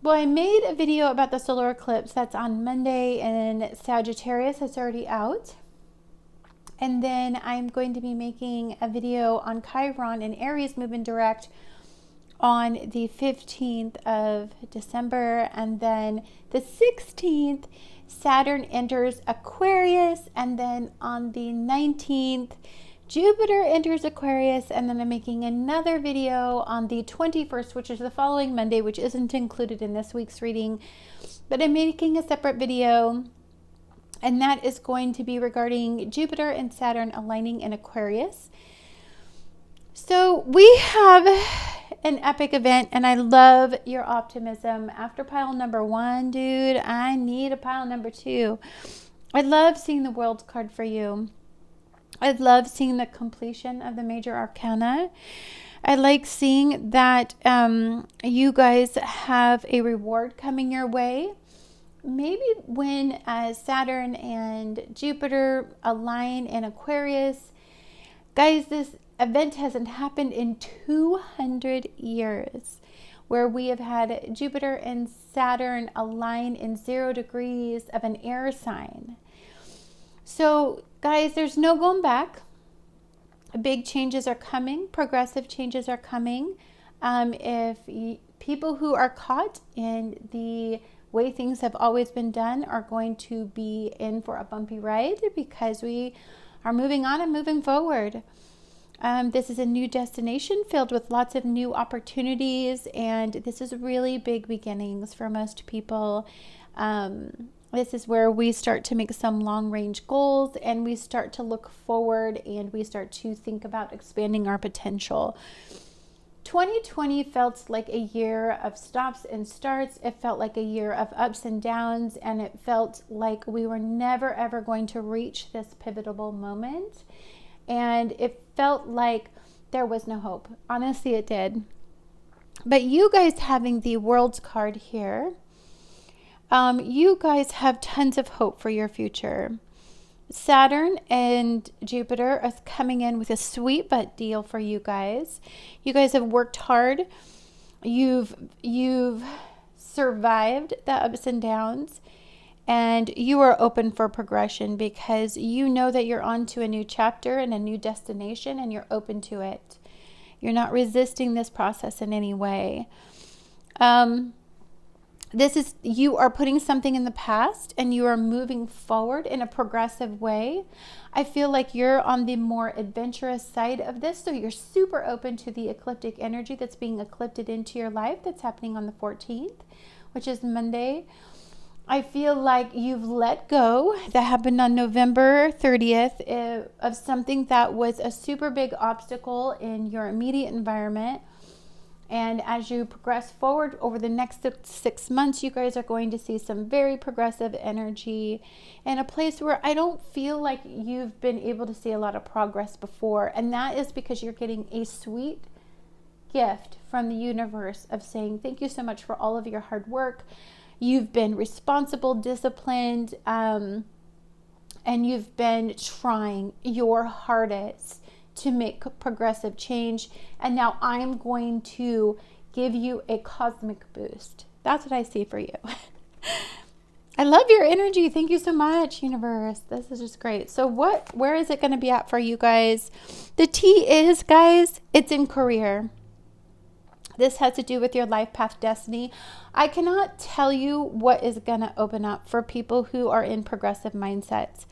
Well, I made a video about the solar eclipse that's on Monday in Sagittarius. It's already out. And then I'm going to be making a video on Chiron and Aries moving direct on the 15th of December, and then the 16th Saturn enters Aquarius, and then on the 19th Jupiter enters Aquarius, and then I'm making another video on the 21st, which is the following Monday, which isn't included in this week's reading, but I'm making a separate video, and that is going to be regarding Jupiter and Saturn aligning in Aquarius. So we have an epic event, and I love your optimism. After pile number 1, dude, I need a pile number 2. I love seeing the World card for you. I love seeing the completion of the major arcana. I like seeing that you guys have a reward coming your way. Maybe when Saturn and Jupiter align in Aquarius, guys, this event hasn't happened in 200 years, where we have had Jupiter and Saturn align in 0 degrees of an air sign. So guys, there's no going back. Big changes are coming. Progressive changes are coming. People who are caught in the way things have always been done are going to be in for a bumpy ride, because we are moving on and moving forward. This is a new destination filled with lots of new opportunities, and this is really big beginnings for most people. This is where we start to make some long-range goals, and we start to look forward, and we start to think about expanding our potential. 2020 felt like a year of stops and starts. It felt like a year of ups and downs, and it felt like we were never ever going to reach this pivotal moment. And it felt like there was no hope. Honestly, it did. But you guys having the World card here, you guys have tons of hope for your future. Saturn and Jupiter are coming in with a sweet butt deal for you guys. You guys have worked hard. You've survived the ups and downs, and you are open for progression, because you know that you're on to a new chapter and a new destination, and you're open to it. You're not resisting this process in any way. You are putting something in the past and you are moving forward in a progressive way. I feel like you're on the more adventurous side of this. So you're super open to the ecliptic energy that's being eclipted into your life that's happening on the 14th, which is Monday. I feel like you've let go. That happened on November 30th of something that was a super big obstacle in your immediate environment. And as you progress forward over the next 6 months, you guys are going to see some very progressive energy in a place where I don't feel like you've been able to see a lot of progress before. And that is because you're getting a sweet gift from the universe of saying, thank you so much for all of your hard work. You've been responsible, disciplined, and you've been trying your hardest to make progressive change. And now I'm going to give you a cosmic boost. That's what I see for you. I love your energy. Thank you so much, universe. This is just great. So where is it going to be at for you guys? The T is, guys, it's in career. This has to do with your life path destiny. I cannot tell you what is going to open up for people who are in progressive mindsets.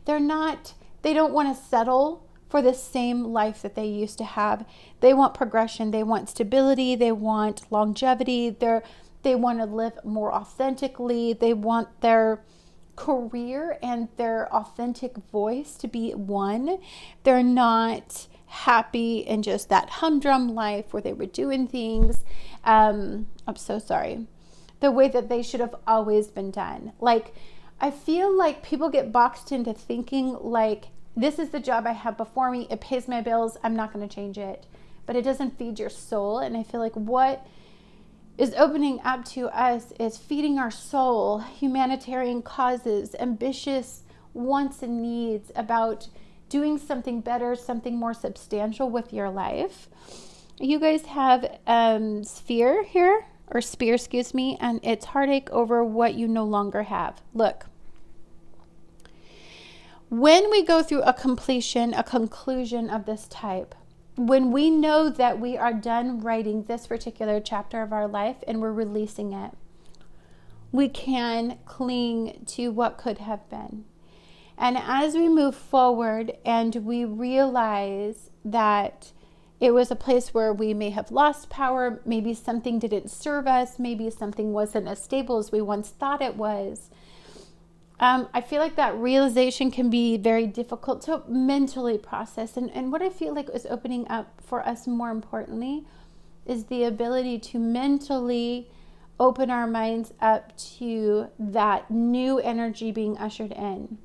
They don't want to settle for the same life that they used to have. They want progression. They want stability. They want longevity. They want to live more authentically. They want their career and their authentic voice to be one. They're not happy in just that humdrum life where they were doing things, I'm so sorry, the way that they should have always been done. Like, I feel like people get boxed into thinking like, this is the job I have before me, it pays my bills, I'm not going to change it. But it doesn't feed your soul. And I feel like what is opening up to us is feeding our soul, humanitarian causes, ambitious wants and needs about doing something better, something more substantial with your life. You guys have sphere here, or spear, excuse me, and it's heartache over what you no longer have. Look, when we go through a conclusion of this type, when we know that we are done writing this particular chapter of our life and we're releasing it, we can cling to what could have been. And as we move forward and we realize that it was a place where we may have lost power, maybe something didn't serve us, maybe something wasn't as stable as we once thought it was, I feel like that realization can be very difficult to mentally process. And what I feel like is opening up for us more importantly is the ability to mentally open our minds up to that new energy being ushered in.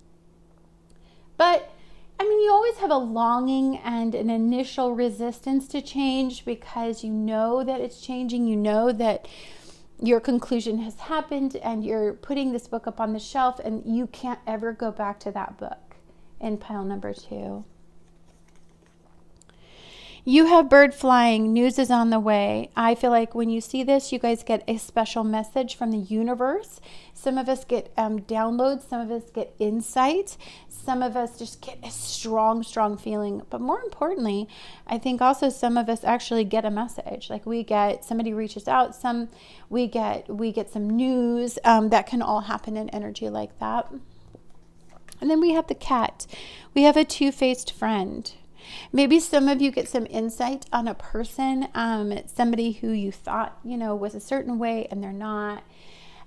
But, I mean, you always have a longing and an initial resistance to change because you know that it's changing. You know that your conclusion has happened and you're putting this book up on the shelf and you can't ever go back to that book in pile number 2. You have bird flying. News is on the way. I feel like when you see this, you guys get a special message from the universe. Some of us get downloads. Some of us get insight. Some of us just get a strong, strong feeling. But more importantly, I think also some of us actually get a message. Like somebody reaches out. We get some news. That can all happen in energy like that. And then we have the cat. We have a two-faced friend. Maybe some of you get some insight on a person, somebody who you thought, was a certain way and they're not.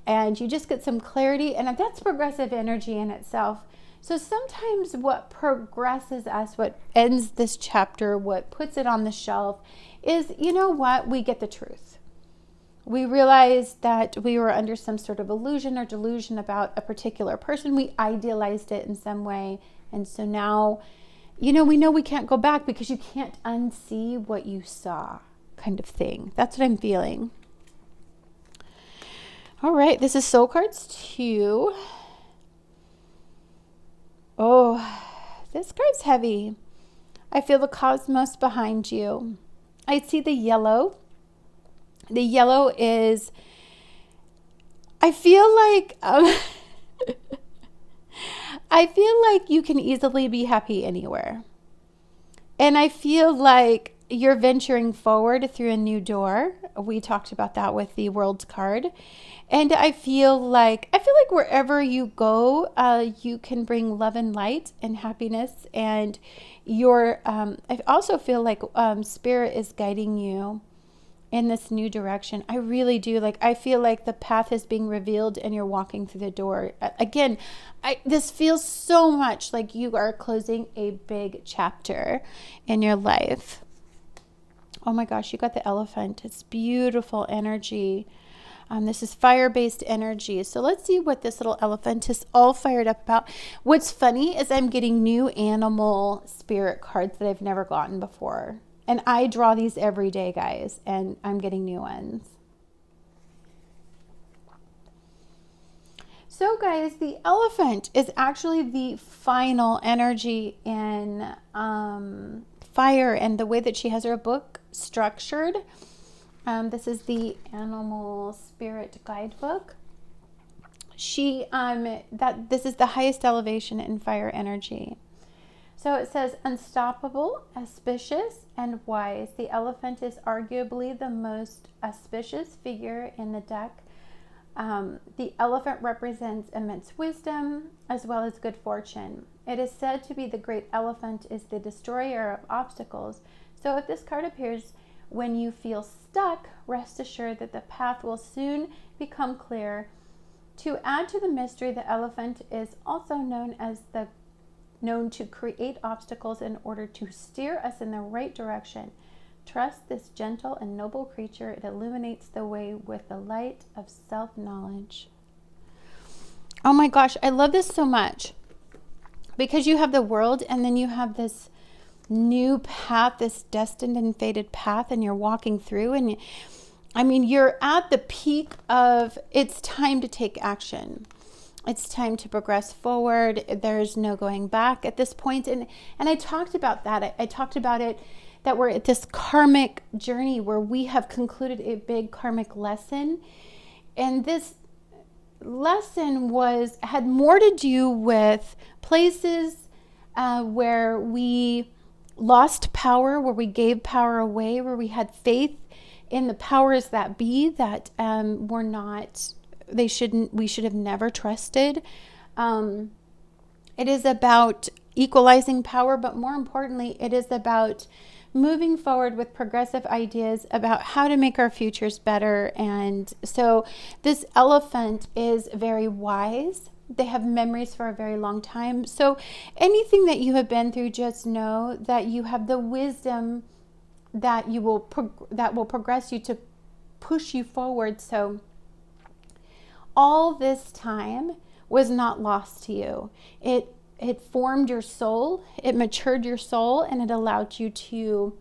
And you just get some clarity, and that's progressive energy in itself. So sometimes what progresses us, what ends this chapter, what puts it on the shelf is, we get the truth. We realize that we were under some sort of illusion or delusion about a particular person. We idealized it in some way. And so now, we know we can't go back because you can't unsee what you saw, kind of thing. That's what I'm feeling. All right, this is Soul Cards 2. Oh, this card's heavy. I feel the cosmos behind you. I see the yellow. The yellow is, I feel like you can easily be happy anywhere. And I feel like you're venturing forward through a new door. We talked about that with the World card. And I feel like wherever you go, you can bring love and light and happiness. And I also feel like Spirit is guiding you in this new direction. I really do. Like, I feel like the path is being revealed and you're walking through the door. Again, this feels so much like you are closing a big chapter in your life. Oh my gosh, you got the elephant. It's beautiful energy. This is fire-based energy. So let's see what this little elephant is all fired up about. What's funny is I'm getting new animal spirit cards that I've never gotten before. And I draw these every day, guys, and I'm getting new ones. So guys, the elephant is actually the final energy in fire, and the way that she has her book structured. This is the Animal Spirit Guidebook. This is the highest elevation in fire energy. So it says, unstoppable, auspicious, and wise. The elephant is arguably the most auspicious figure in the deck. The elephant represents immense wisdom as well as good fortune. It is said to be the great elephant is the destroyer of obstacles. So if this card appears when you feel stuck, rest assured that the path will soon become clear. To add to the mystery, the elephant is also known to create obstacles in order to steer us in the right direction. Trust this gentle and noble creature. It illuminates the way with the light of self-knowledge. Oh my gosh, I love this so much, because you have the world and then you have this new path, this destined and fated path, and you're walking through, and you're at the peak of it's time to take action. It's time to progress forward. There's no going back at this point. And I talked about that. I talked about it, that we're at this karmic journey where we have concluded a big karmic lesson. And this lesson had more to do with places where we lost power, where we gave power away, where we had faith in the powers that be that we should have never trusted. It is about equalizing power, but more importantly, it is about moving forward with progressive ideas about how to make our futures better. And so this elephant is very wise. They have memories for a very long time. So anything that you have been through, just know that you have the wisdom that will progress you to push you forward. So all this time was not lost to you. It formed your soul, it matured your soul, and it allowed you to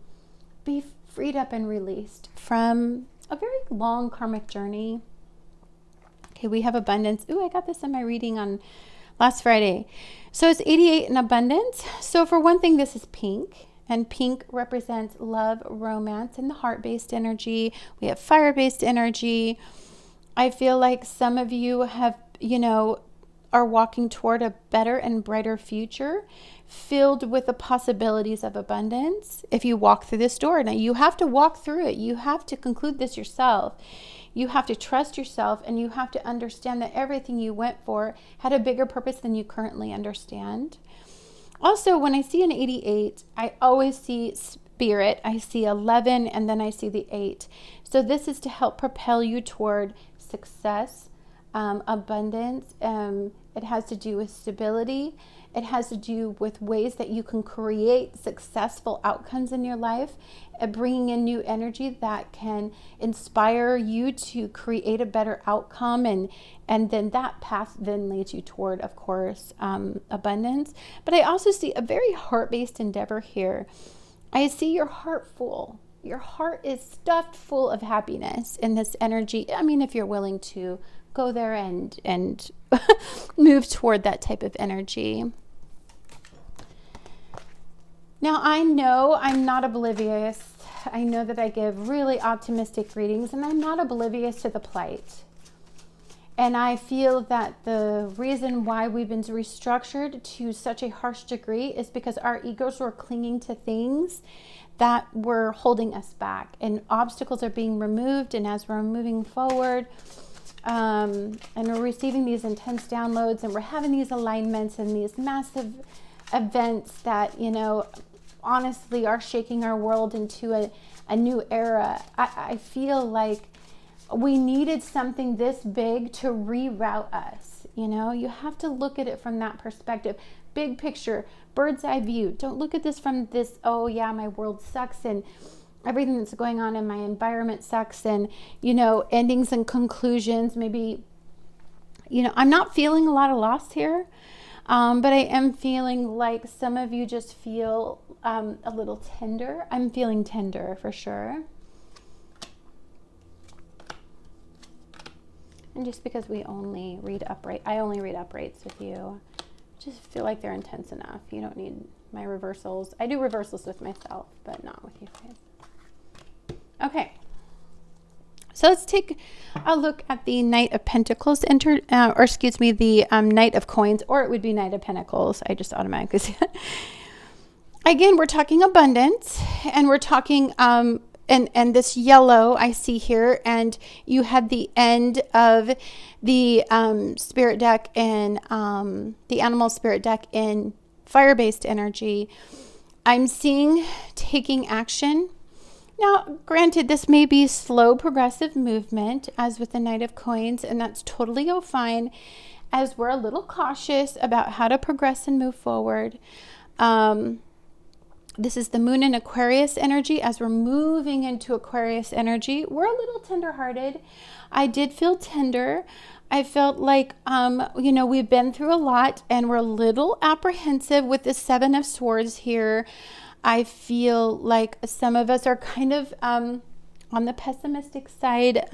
be freed up and released from a very long karmic journey. Okay, we have abundance. Ooh, I got this in my reading on last Friday. So it's 88 in abundance. So for one thing, this is pink. And pink represents love, romance, and the heart-based energy. We have fire-based energy. I feel like some of you have, are walking toward a better and brighter future filled with the possibilities of abundance if you walk through this door. Now, you have to walk through it. You have to conclude this yourself. You have to trust yourself, and you have to understand that everything you went for had a bigger purpose than you currently understand. Also, when I see an 88, I always see spirit. I see 11, and then I see the 8. So this is to help propel you toward success, abundance. It has to do with stability. It has to do with ways that you can create successful outcomes in your life, bringing in new energy that can inspire you to create a better outcome. And then that path then leads you toward, of course, abundance. But I also see a very heart-based endeavor here. I see your heart full. Your heart is stuffed full of happiness in this energy. If you're willing to go there and move toward that type of energy. Now, I know I'm not oblivious. I know that I give really optimistic readings, and I'm not oblivious to the plight. And I feel that the reason why we've been restructured to such a harsh degree is because our egos were clinging to things that were holding us back, and obstacles are being removed. And as we're moving forward, and we're receiving these intense downloads, and we're having these alignments and these massive events that, you know, honestly are shaking our world into a new era. I feel like we needed something this big to reroute us. You know, you have to look at it from that perspective. Big picture, bird's eye view. Don't look at this from this, oh yeah, my world sucks and everything that's going on in my environment sucks, and, you know, endings and conclusions. Maybe, you know, I'm not feeling a lot of loss here, but I am feeling like some of you just feel a little tender. I'm feeling tender for sure. And just because we only read upright, I only read uprights with you, just feel like they're intense enough. You don't need my reversals. I do reversals with myself, but not with you guys. Okay. So let's take a look at the Knight of Pentacles, the Knight of Coins, or it would be Knight of Pentacles. I just automatically see it. Again, we're talking abundance, and we're talking and this yellow I see here, and you had the end of the spirit deck and the animal spirit deck in fire-based energy. I'm seeing taking action. Now, granted, this may be slow, progressive movement, as with the Knight of Coins, and that's totally fine, as we're a little cautious about how to progress and move forward. This is the moon in Aquarius energy. As we're moving into Aquarius energy, we're a little tender-hearted. I did feel tender. I felt like, you know, we've been through a lot, and we're a little apprehensive with the Seven of Swords here. I feel like some of us are kind of on the pessimistic side,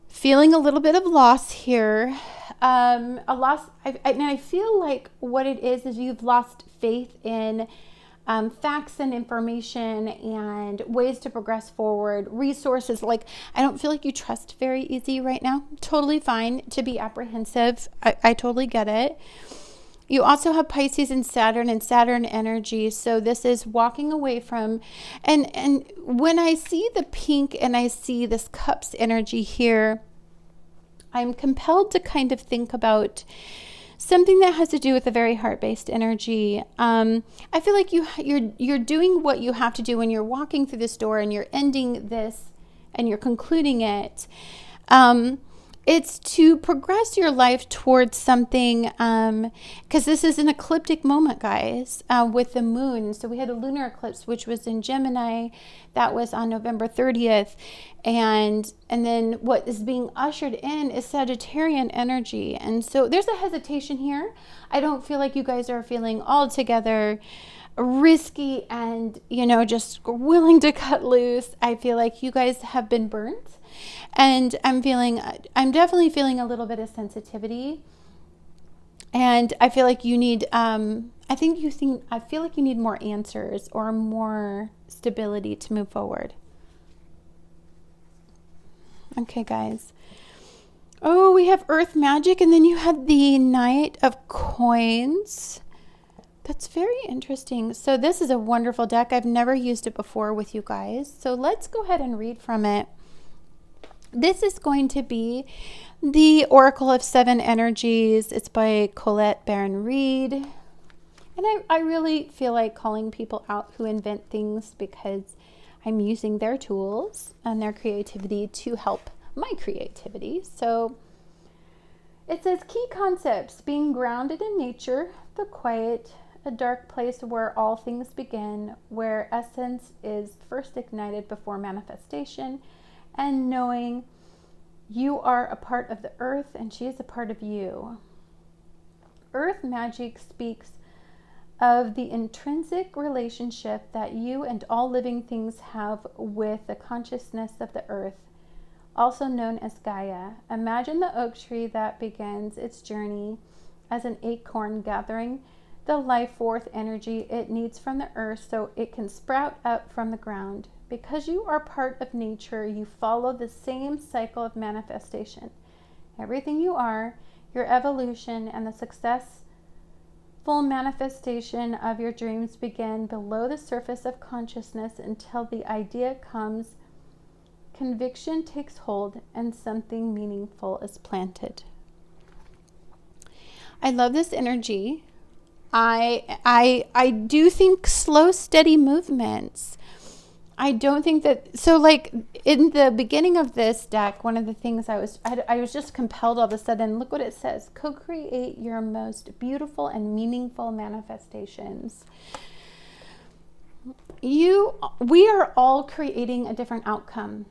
feeling a little bit of loss here. A loss, and I feel like what it is you've lost faith in facts and information and ways to progress forward, resources. Like, I don't feel like you trust very easy right now. Totally fine to be apprehensive. I totally get it. You also have Pisces and Saturn energy. So this is walking away from, and when I see the pink and I see this Cups energy here, I'm compelled to kind of think about something that has to do with a very heart-based energy. I feel like you're doing what you have to do when you're walking through this door and you're ending this and you're concluding it. It's to progress your life towards something, because this is an ecliptic moment, guys, with the moon. So we had a lunar eclipse, which was in Gemini. That was on November 30th. And then what is being ushered in is Sagittarian energy. And so there's a hesitation here. I don't feel like you guys are feeling altogether risky and, you know, just willing to cut loose. I feel like you guys have been burnt. And I'm definitely feeling a little bit of sensitivity. And I feel like you need, I feel like you need more answers or more stability to move forward. Okay, guys. Oh, we have Earth Magic, and then you had the Knight of Coins. That's very interesting. So this is a wonderful deck. I've never used it before with you guys. So let's go ahead and read from it. This is going to be the Oracle of Seven Energies. It's by Colette Baron-Reid. And I really feel like calling people out who invent things, because I'm using their tools and their creativity to help my creativity. So it says key concepts: being grounded in nature, the quiet, a dark place where all things begin, where essence is first ignited before manifestation, and knowing you are a part of the earth and she is a part of you. Earth magic speaks of the intrinsic relationship that you and all living things have with the consciousness of the earth, also known as Gaia. Imagine the oak tree that begins its journey as an acorn, gathering the life force energy it needs from the earth so it can sprout up from the ground. Because you are part of nature, you follow the same cycle of manifestation. Everything you are, your evolution, and the successful manifestation of your dreams begin below the surface of consciousness until the idea comes, conviction takes hold, and something meaningful is planted. I love this energy. I do think slow, steady movements. I don't think that, so like in the beginning of this deck, one of the things I was just compelled all of a sudden, look what it says, co-create your most beautiful and meaningful manifestations. We are all creating a different outcome.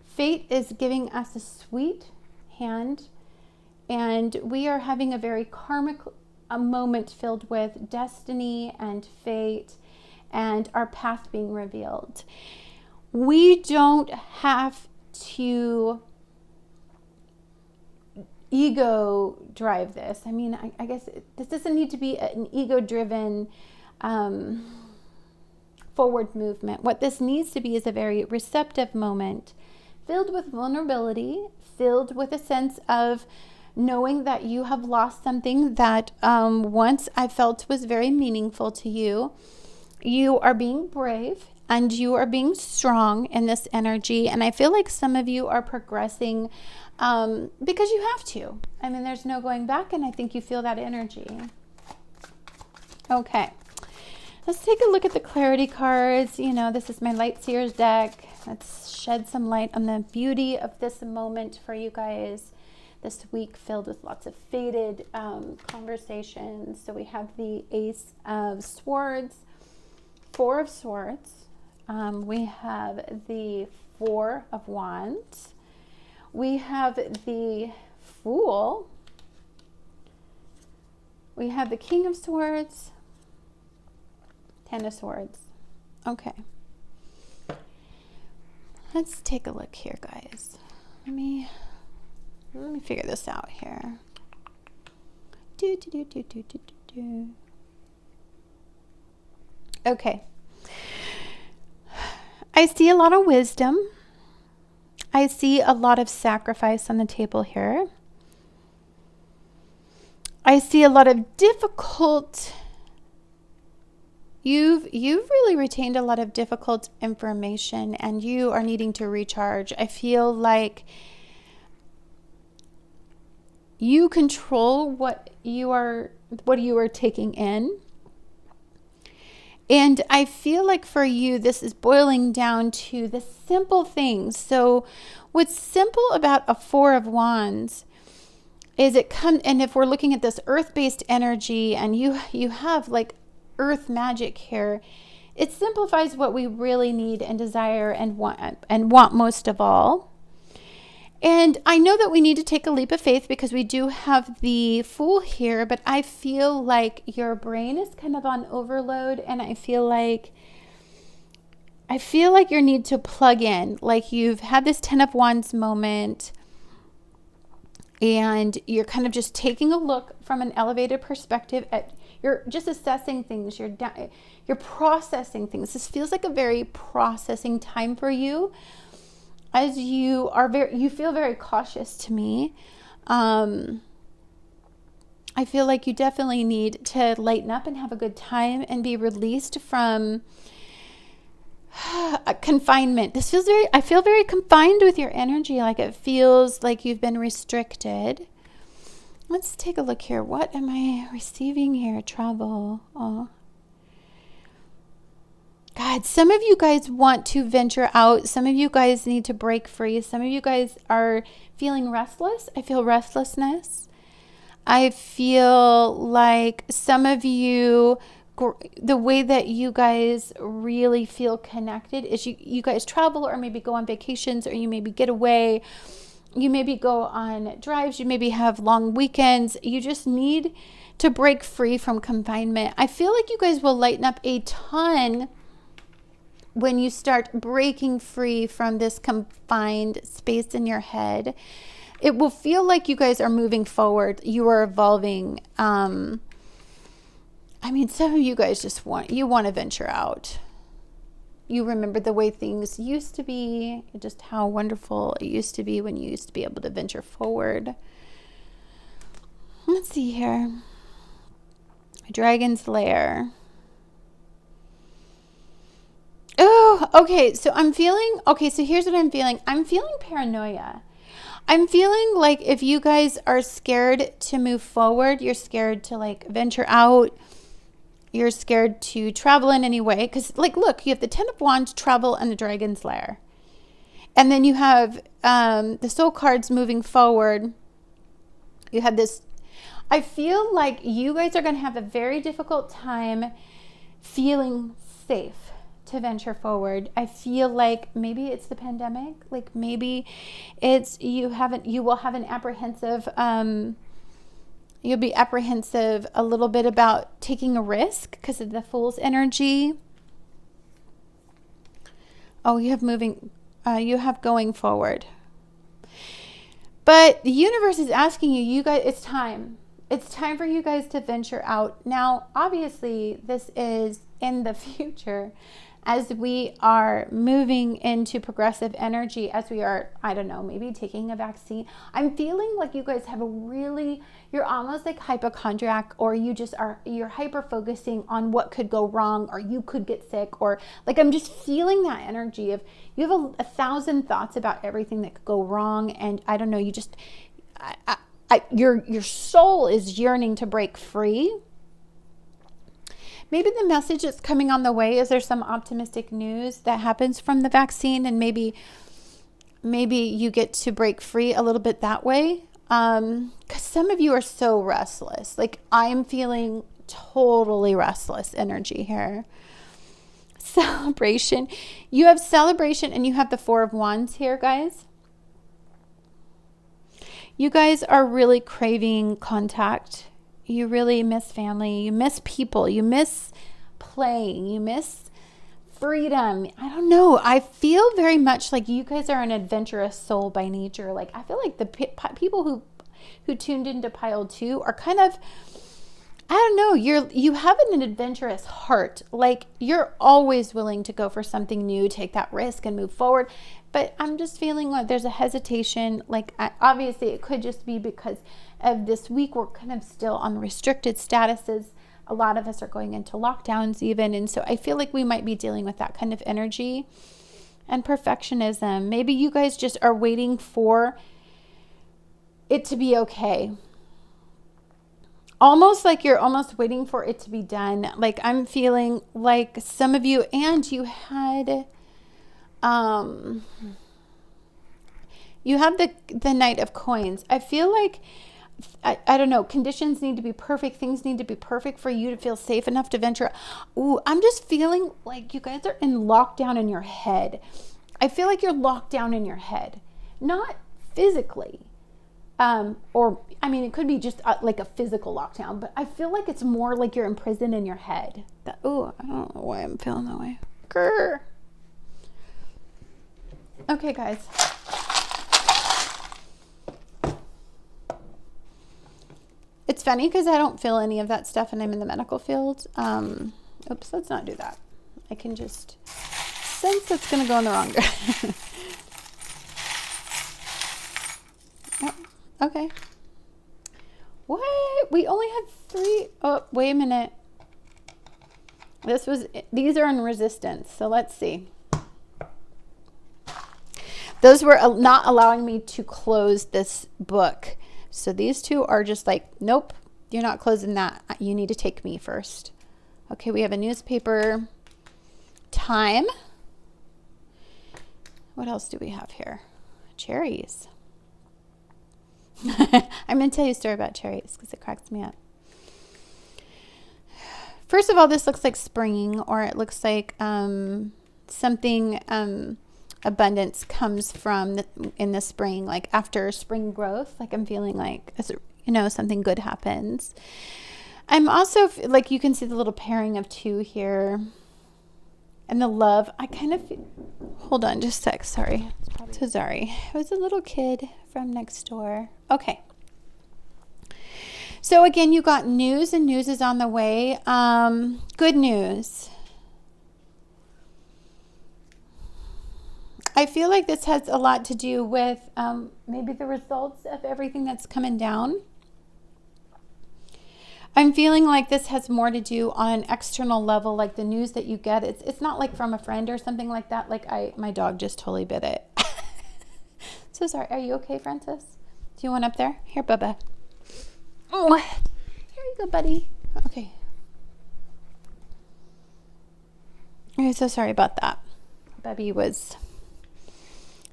Fate is giving us a sweet hand, and we are having a very karmic moment filled with destiny and fate and our path being revealed. We don't have to ego drive this. I mean, I guess this doesn't need to be an ego-driven forward movement. What this needs to be is a very receptive moment, filled with vulnerability, filled with a sense of knowing that you have lost something that once I felt was very meaningful to you. You are being brave and you are being strong in this energy. And I feel like some of you are progressing because you have to. I mean, there's no going back, and I think you feel that energy. Okay. Let's take a look at the clarity cards. You know, this is my Light Seers deck. Let's shed some light on the beauty of this moment for you guys. This week filled with lots of fated conversations. So we have the Ace of Swords, Four of Swords. We have the Four of Wands. We have the Fool. We have the King of Swords, Ten of Swords. Okay. Let's take a look here, guys. Let me figure this out here. Okay. I see a lot of wisdom. I see a lot of sacrifice on the table here. I see a lot of difficult. You've really retained a lot of difficult information, and you are needing to recharge. I feel like you control what you are taking in. And I feel like for you, this is boiling down to the simple things. So what's simple about a Four of Wands is and if we're looking at this earth-based energy, and you have like earth magic here, it simplifies what we really need and desire and want most of all. And I know that we need to take a leap of faith because we do have the Fool here, but I feel like your brain is kind of on overload, and I feel like you need to plug in. Like you've had this Ten of Wands moment, and you're kind of just taking a look from an elevated perspective you're just assessing things, you're processing things. This feels like a very processing time for you, as you feel very cautious to me. I feel like you definitely need to lighten up and have a good time and be released from confinement. I feel very confined with your energy. Like it feels like you've been restricted. Let's take a look here. What am I receiving here? Travel. Oh. God, some of you guys want to venture out. Some of you guys need to break free. Some of you guys are feeling restless. I feel restlessness. I feel like some of you, the way that you guys really feel connected is you guys travel, or maybe go on vacations, or you maybe get away. You maybe go on drives. You maybe have long weekends. You just need to break free from confinement. I feel like you guys will lighten up a ton when you start breaking free from this confined space in your head. It will feel like you guys are moving forward. You are evolving. I mean, some of you guys just want to venture out. you remember the way things used to be, just how wonderful it used to be when you used to be able to venture forward. Let's see here. Dragon's Lair. Oh, okay. So so here's what I'm feeling. I'm feeling paranoia. I'm feeling like if you guys are scared to move forward, you're scared to like venture out, you're scared to travel in any way. Because like, look, you have the 10 of Wands, travel, and the Dragon's Lair. And then you have the Soul cards moving forward. You have this. I feel like you guys are going to have a very difficult time feeling safe to venture forward. I feel like maybe it's the pandemic, like maybe it's you will have an apprehensive you'll be apprehensive a little bit about taking a risk because of the Fool's energy. Oh, you have going forward. But the universe is asking you guys, it's time. It's time for you guys to venture out. Now, obviously, this is in the future as we are moving into progressive energy, as we are, I don't know, maybe taking a vaccine. I'm feeling like you guys have you're almost like hypochondriac, or you're hyper focusing on what could go wrong, or you could get sick, or like, I'm just feeling that energy of you have a thousand thoughts about everything that could go wrong. And I don't know, your soul is yearning to break free. Maybe the message that's coming on the way is there's some optimistic news that happens from the vaccine, and maybe you get to break free a little bit that way. Because some of you are so restless. Like, I'm feeling totally restless energy here. Celebration. You have celebration, and you have the 4 of Wands here, guys. You guys are really craving contact. You really miss family. You miss people. You miss playing. You miss freedom. I don't know. I feel very much like you guys are an adventurous soul by nature. Like, I feel like the people who tuned into pile 2 are kind of, I don't know, you have an adventurous heart. Like, you're always willing to go for something new, take that risk and move forward. But I'm just feeling like there's a hesitation. Like, obviously it could just be because of this week. We're kind of still on restricted statuses. A lot of us are going into lockdowns even. And so I feel like we might be dealing with that kind of energy and perfectionism. Maybe you guys just are waiting for it to be okay. Almost like you're almost waiting for it to be done. Like, I'm feeling like some of you, and you had the Knight of Coins. I feel like, I don't know, conditions need to be perfect. Things need to be perfect for you to feel safe enough to venture. Ooh, I'm just feeling like you guys are in lockdown in your head. I feel like you're locked down in your head. Not physically. Or, I mean, it could be just like a physical lockdown, but I feel like it's more like you're imprisoned in your head. I don't know why I'm feeling that way. Grr. Okay, guys. It's funny because I don't feel any of that stuff and I'm in the medical field. Oops, let's not do that. I can just sense it's going to go in the wrong direction. Oh, okay. What? We only had 3. Oh, wait a minute. These are in resistance. So let's see. Those were not allowing me to close this book. So these 2 are just like, nope, you're not closing that. You need to take me first. Okay, we have a newspaper. Time. What else do we have here? Cherries. I'm going to tell you a story about cherries because it cracks me up. First of all, this looks like springing, or it looks like something abundance comes from in the spring, like after spring growth. Like, I'm feeling like, something good happens. I'm also like, you can see the little pairing of 2 here, and the love. I kind of feel, hold on just a sec. Sorry. So sorry. It was a little kid from next door. Okay. So again, you got news, and news is on the way. Good news. I feel like this has a lot to do with maybe the results of everything that's coming down. I'm feeling like this has more to do on an external level, like the news that you get. It's not like from a friend or something like that. Like my dog just totally bit it. So sorry. Are you okay, Francis? Do you want up there? Here, Bubba. Oh, here you go, buddy. Okay. I'm so sorry about that. Bubby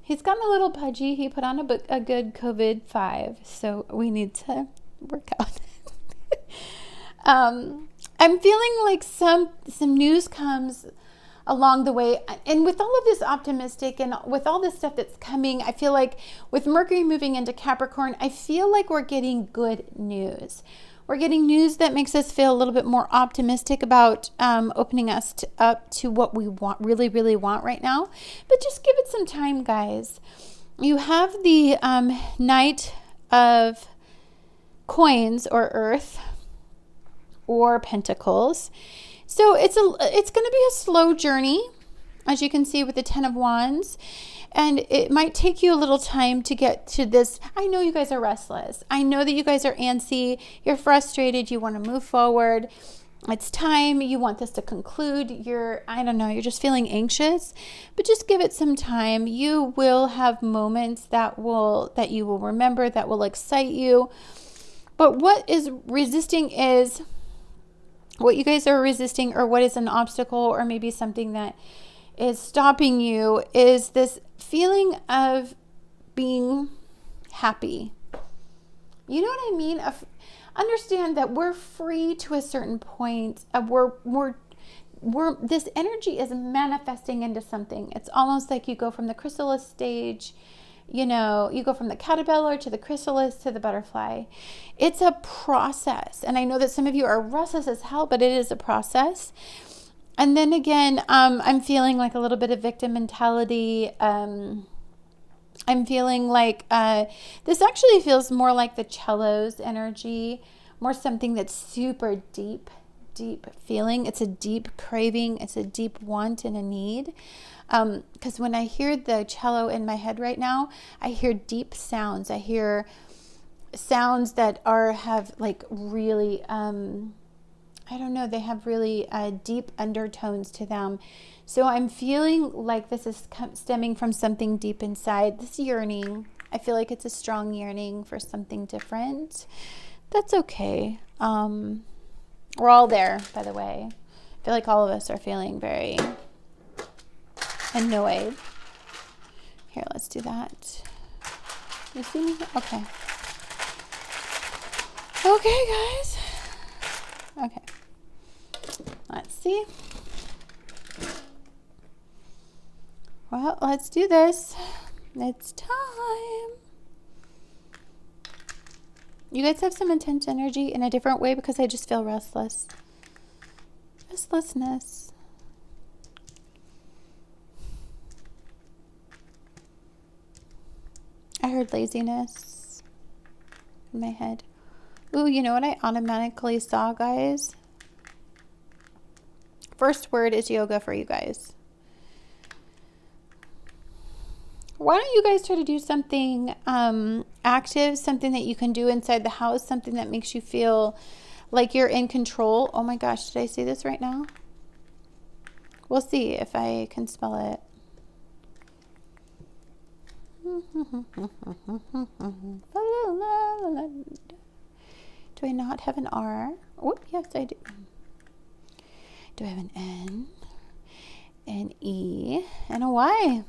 he's gotten a little pudgy. He put on a good COVID-5, so we need to work out. I'm feeling like some news comes along the way, and with all of this optimistic and with all this stuff that's coming, I feel like with Mercury moving into Capricorn, I feel like we're getting good news. We're getting news that makes us feel a little bit more optimistic about opening us up to what we really, really want right now. But just give it some time, guys. You have the Knight of Coins or Earth or Pentacles. So it's going to be a slow journey, as you can see with the 10 of Wands. And it might take you a little time to get to this. I know you guys are restless. I know that you guys are antsy. You're frustrated. You want to move forward. It's time. You want this to conclude. You're just feeling anxious. But just give it some time. You will have moments that you will remember, that will excite you. But what is resisting is what you guys are resisting, or what is an obstacle, or maybe something that is stopping you, is this feeling of being happy. You know what I mean? Understand that we're free to a certain point. This energy is manifesting into something. It's almost like you go from the chrysalis stage, you go from the caterpillar to the chrysalis to the butterfly. It's a process. And I know that some of you are restless as hell, but it is a process. And then again, I'm feeling like a little bit of victim mentality. I'm feeling like this actually feels more like the cello's energy, more something that's super deep feeling. It's a deep craving. It's a deep want and a need. Because when I hear the cello in my head right now, I hear deep sounds. I hear sounds that have like really... they have really deep undertones to them. So I'm feeling like this is stemming from something deep inside, this yearning. I feel like it's a strong yearning for something different. That's okay. We're all there, by the way. I feel like all of us are feeling very annoyed. Here, let's do that. You see me? Okay. Okay, guys. Okay. Let's see. Well, let's do this. It's time. You guys have some intense energy in a different way because I just feel restless. Restlessness. I heard laziness in my head. Ooh, you know what I automatically saw, guys? First word is yoga for you guys. Why don't you guys try to do something active, something that you can do inside the house, something that makes you feel like you're in control. Oh my gosh, did I say this right now? We'll see if I can spell it. Do I not have an R? Oh, yes, I do. Do I have an N, an E, and a Y?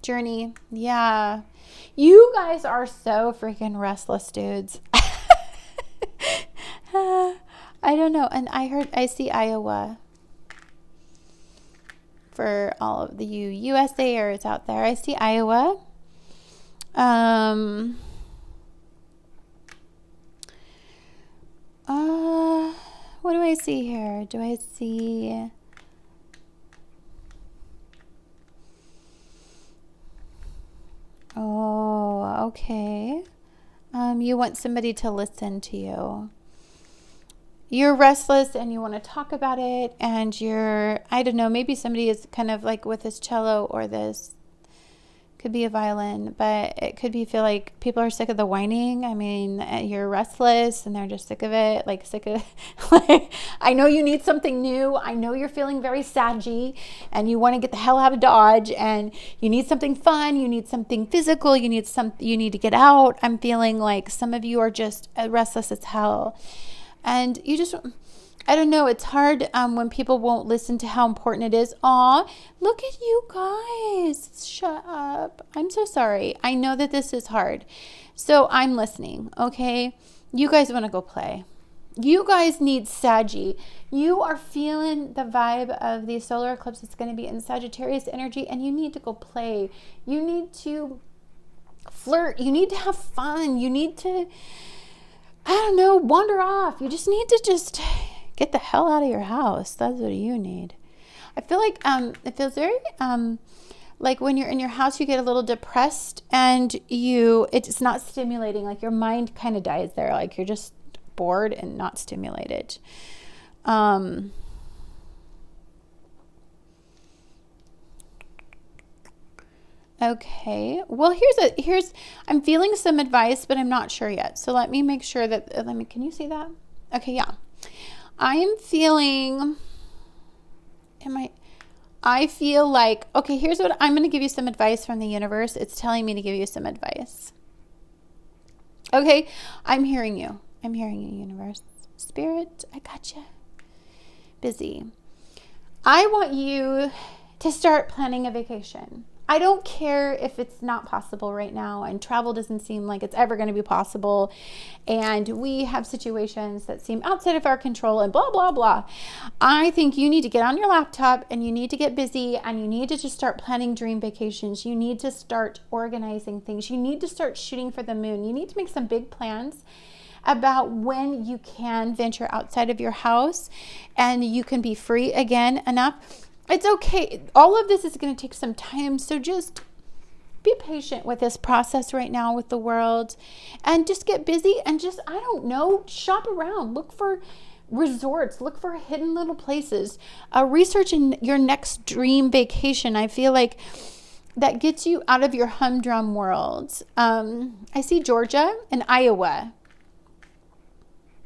Journey. Yeah. You guys are so freaking restless, dudes. I don't know. And I see Iowa. For all of the USAers out there, I see Iowa. What do I see here? Do I see... Oh, okay. You want somebody to listen to you. you're restless and you want to talk about it, and I don't know, maybe somebody is kind of like with this cello, or this could be a violin, but it could be feel like people are sick of the whining. I mean, you're restless and they're just sick of it, like sick of like, I know you need something new. I know you're feeling very saggy and you want to get the hell out of Dodge, and you need something fun, you need something physical, you need to get out. I'm feeling like some of you are just restless as hell. And you just, I don't know, it's hard when people won't listen to how important it is. Aw, look at you guys. Shut up. I'm so sorry. I know that this is hard. So I'm listening, okay? You guys want to go play. You guys need Saggy. You are feeling the vibe of the solar eclipse. It's going to be in Sagittarius energy, and you need to go play. You need to flirt. You need to have fun. You need to, I don't know, wander off. You just need to just get the hell out of your house. That's what you need. I feel like it feels very like when you're in your house, you get a little depressed, and it's not stimulating. Like your mind kind of dies there. Like you're just bored and not stimulated. Okay. Well, I'm feeling some advice, but I'm not sure yet. So let me make sure that, can you see that? Okay. Yeah. I am feeling, I feel like, okay, here's what I'm going to give you some advice from the universe. It's telling me to give you some advice. Okay. I'm hearing you. I'm hearing you, universe. Spirit, I got you. Busy. I want you to start planning a vacation. I don't care if it's not possible right now, and travel doesn't seem like it's ever going to be possible, and we have situations that seem outside of our control, and blah, blah, blah. I think you need to get on your laptop, and you need to get busy, and you need to just start planning dream vacations. You need to start organizing things. You need to start shooting for the moon. You need to make some big plans about when you can venture outside of your house and you can be free again enough. It's okay. All of this is going to take some time. So just be patient with this process right now with the world, and just get busy and just, I don't know, shop around. Look for resorts. Look for hidden little places. Research in your next dream vacation. I feel like that gets you out of your humdrum world. I see Georgia and Iowa.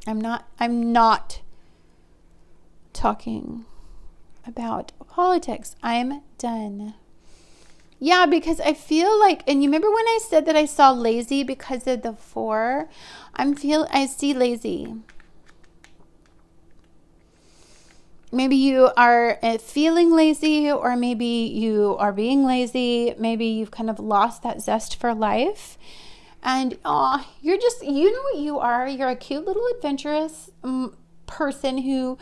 I'm not talking about politics. I'm done. Yeah, because I feel like, and you remember when I said that I saw lazy because of the 4? I see lazy. Maybe you are feeling lazy, or maybe you are being lazy. Maybe you've kind of lost that zest for life. And you're just, you know what you are? You're a cute little adventurous person who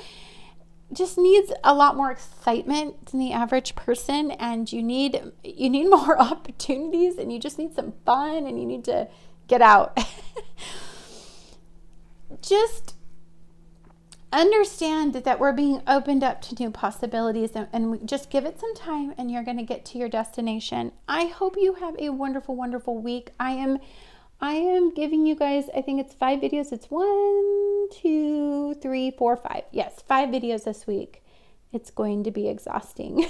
just needs a lot more excitement than the average person, and you need more opportunities, and you just need some fun, and you need to get out. Just understand that we're being opened up to new possibilities, and just give it some time, and you're going to get to your destination. I hope you have a wonderful, wonderful week. I am giving you guys, I think it's 5 videos. It's 1, 2, 3, 4, 5. Yes, 5 videos this week. It's going to be exhausting.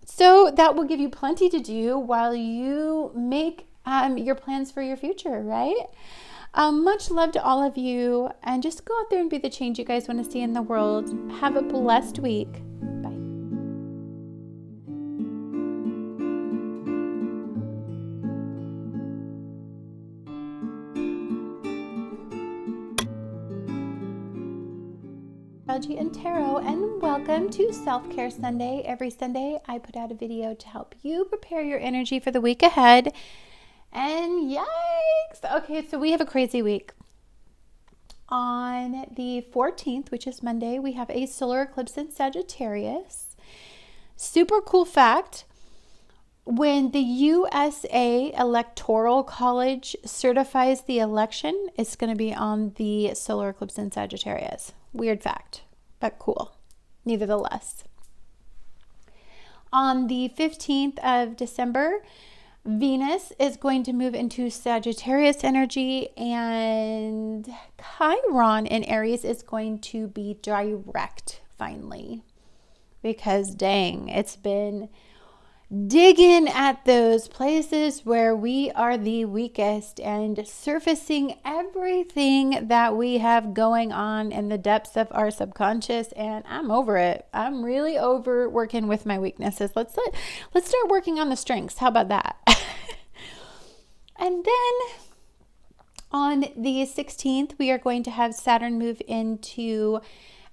So that will give you plenty to do while you make your plans for your future, right? Much love to all of you, and just go out there and be the change you guys want to see in the world. Have a blessed week. Bye. Astrology and Tarot, and welcome to Self-Care Sunday. Every Sunday I put out a video to help you prepare your energy for the week ahead. And yikes! Okay, so we have a crazy week. On the 14th, which is Monday, we have a solar eclipse in Sagittarius. Super cool fact: when the USA Electoral College certifies the election, it's going to be on the solar eclipse in Sagittarius. Weird fact, but cool, nevertheless. On the 15th of December, Venus is going to move into Sagittarius energy, and Chiron in Aries is going to be direct finally. Because dang, it's been digging at those places where we are the weakest and surfacing everything that we have going on in the depths of our subconscious. And I'm over it. I'm really over working with my weaknesses. Let's start working on the strengths. How about that? And then on the 16th, we are going to have Saturn move into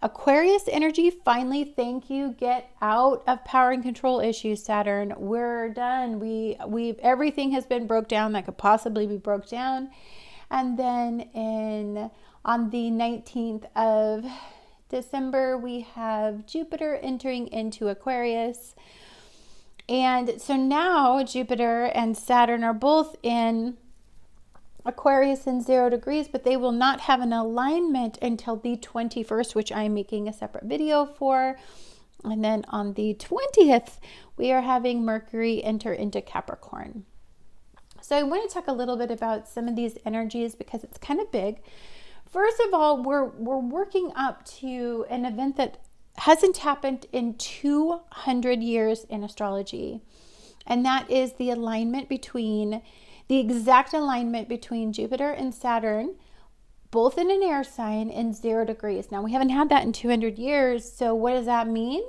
Aquarius energy. Finally, thank you. Get out of power and control issues, Saturn. We're done. We everything has been broke down that could possibly be broke down. And then on the 19th of December, we have Jupiter entering into Aquarius. And so now Jupiter and Saturn are both in Aquarius in 0 degrees, but they will not have an alignment until the 21st, which I'm making a separate video for. And then on the 20th, we are having Mercury enter into Capricorn. So I want to talk a little bit about some of these energies because it's kind of big. First of all, we're working up to an event that hasn't happened in 200 years in astrology. And that is the exact alignment between Jupiter and Saturn, both in an air sign in 0 degrees. Now, we haven't had that in 200 years. So what does that mean?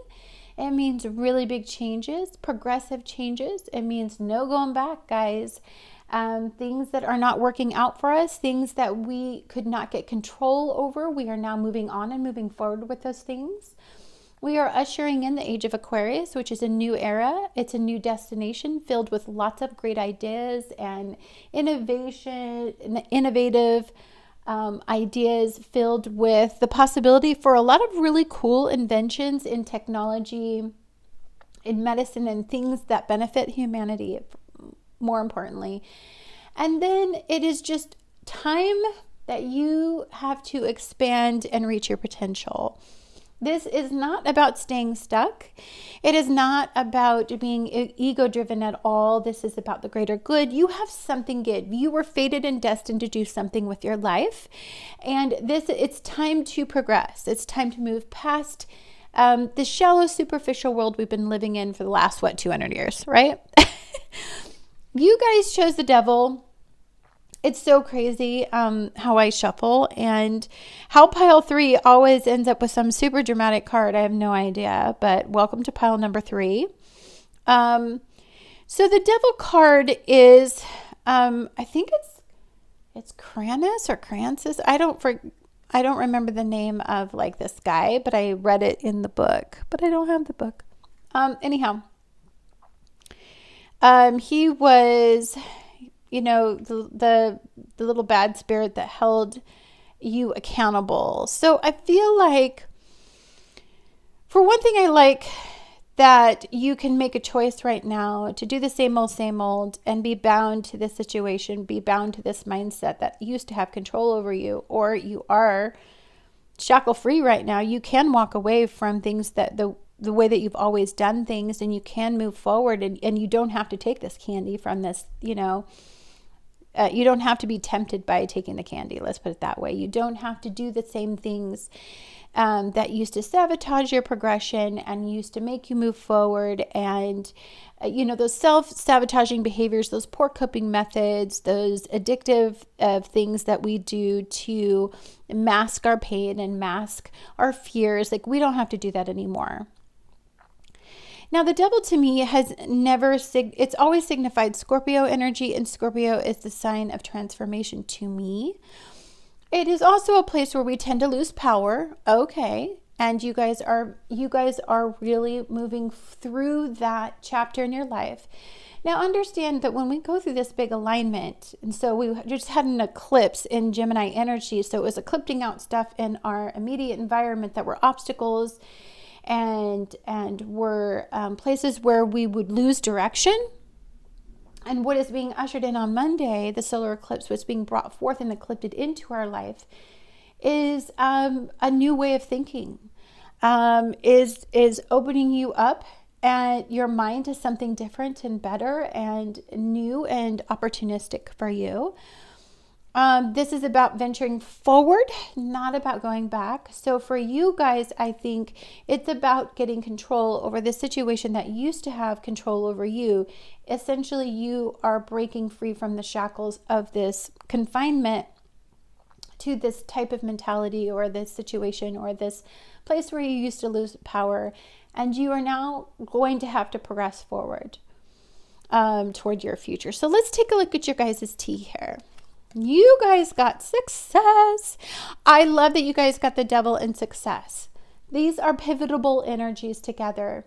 It means really big changes, progressive changes. It means no going back, guys. Things that are not working out for us, things that we could not get control over, we are now moving on and moving forward with those things. We are ushering in the age of Aquarius, which is a new era. It's a new destination filled with lots of great ideas and innovative ideas, filled with the possibility for a lot of really cool inventions in technology, in medicine, and things that benefit humanity, more importantly. And then it is just time that you have to expand and reach your potential. This is not about staying stuck. It is not about being ego-driven at all. This is about the greater good. You have something good. You were fated and destined to do something with your life. And it's time to progress. It's time to move past the shallow, superficial world we've been living in for the last, 200 years, right? You guys chose the devil. It's so crazy how I shuffle and how pile 3 always ends up with some super dramatic card. I have no idea, but welcome to pile number 3. So the devil card is, I think it's Cranus or Crancis. I don't remember the name of this guy, but I read it in the book, but I don't have the book. Anyhow, he was, the little bad spirit that held you accountable. So I feel like, for one thing, I like that you can make a choice right now to do the same old, and be bound to this situation, be bound to this mindset that used to have control over you, or you are shackle free right now. You can walk away from things that the way that you've always done things, and you can move forward, and you don't have to take this candy from this, you don't have to be tempted by taking the candy. Let's put it that way. You don't have to do the same things that used to sabotage your progression and used to make you move forward. And, those self-sabotaging behaviors, those poor coping methods, those addictive things that we do to mask our pain and mask our fears. We don't have to do that anymore. Now, the devil to me has it's always signified Scorpio energy, and Scorpio is the sign of transformation to me. It is also a place where we tend to lose power. Okay. And you guys are really moving through that chapter in your life. Now, understand that when we go through this big alignment, and so we just had an eclipse in Gemini energy, so it was eclipsing out stuff in our immediate environment that were obstacles and were places where we would lose direction. And what is being ushered in on Monday, the solar eclipse, what's being brought forth and eclipsed into our life, is a new way of thinking, is opening you up your mind to something different and better and new and opportunistic for you. This is about venturing forward, not about going back. So for you guys, I think it's about getting control over the situation that used to have control over you. Essentially, you are breaking free from the shackles of this confinement to this type of mentality or this situation or this place where you used to lose power. And you are now going to have to progress forward toward your future. So let's take a look at your guys' tea here. You guys got success. I love that you guys got the devil and success. These are pivotal energies together.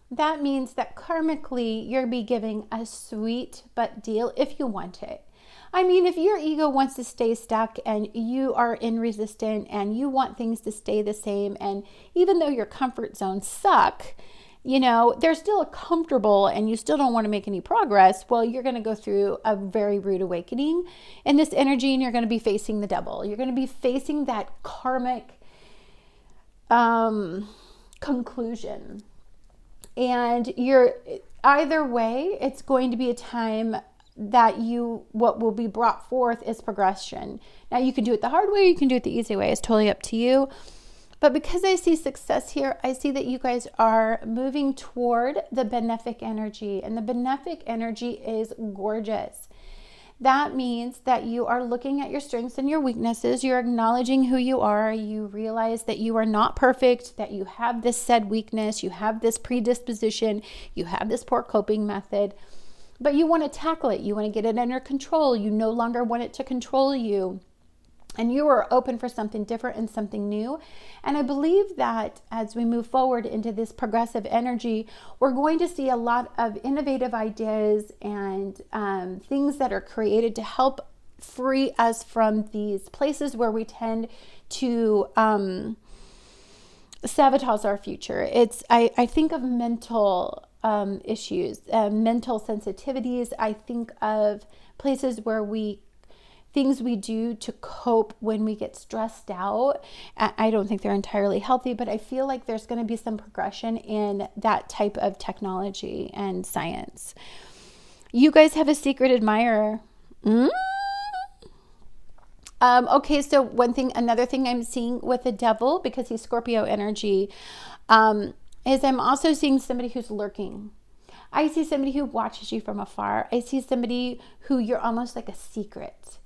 That means that karmically you're be giving a sweet but deal if you want it. I mean, if your ego wants to stay stuck and you are in resistance and you want things to stay the same, and even though your comfort zones suck, you know, they're still comfortable and you still don't want to make any progress, well, you're going to go through a very rude awakening in this energy, and you're going to be facing the devil. You're going to be facing that karmic conclusion. And either way, it's going to be a time that what will be brought forth is progression. Now, you can do it the hard way, or you can do it the easy way. It's totally up to you. But because I see success here, I see that you guys are moving toward the benefic energy. And the benefic energy is gorgeous. That means that you are looking at your strengths and your weaknesses. You're acknowledging who you are. You realize that you are not perfect, that you have this said weakness, you have this predisposition, you have this poor coping method. But you want to tackle it. You want to get it under control. You no longer want it to control you. And you are open for something different and something new. And I believe that as we move forward into this progressive energy, we're going to see a lot of innovative ideas and things that are created to help free us from these places where we tend to sabotage our future. I think of mental issues, mental sensitivities. I think of places where things we do to cope when we get stressed out. I don't think they're entirely healthy, but I feel like there's going to be some progression in that type of technology and science. You guys have a secret admirer. Okay, so another thing I'm seeing with the devil, because he's Scorpio energy, is I'm also seeing somebody who's lurking. I see somebody who watches you from afar. I see somebody who you're almost like a secret.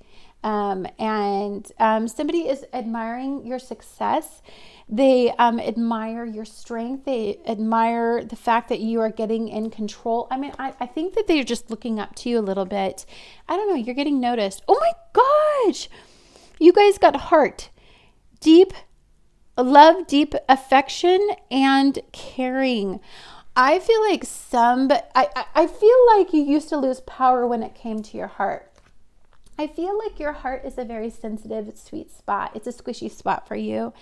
And somebody is admiring your success. They admire your strength. They admire the fact that you are getting in control. I mean, I think that they're just looking up to you a little bit. I don't know. You're getting noticed. Oh my gosh. You guys got heart. Deep love, deep affection, and caring. I feel like I feel like you used to lose power when it came to your heart. I feel like your heart is a very sensitive, sweet spot. It's a squishy spot for you.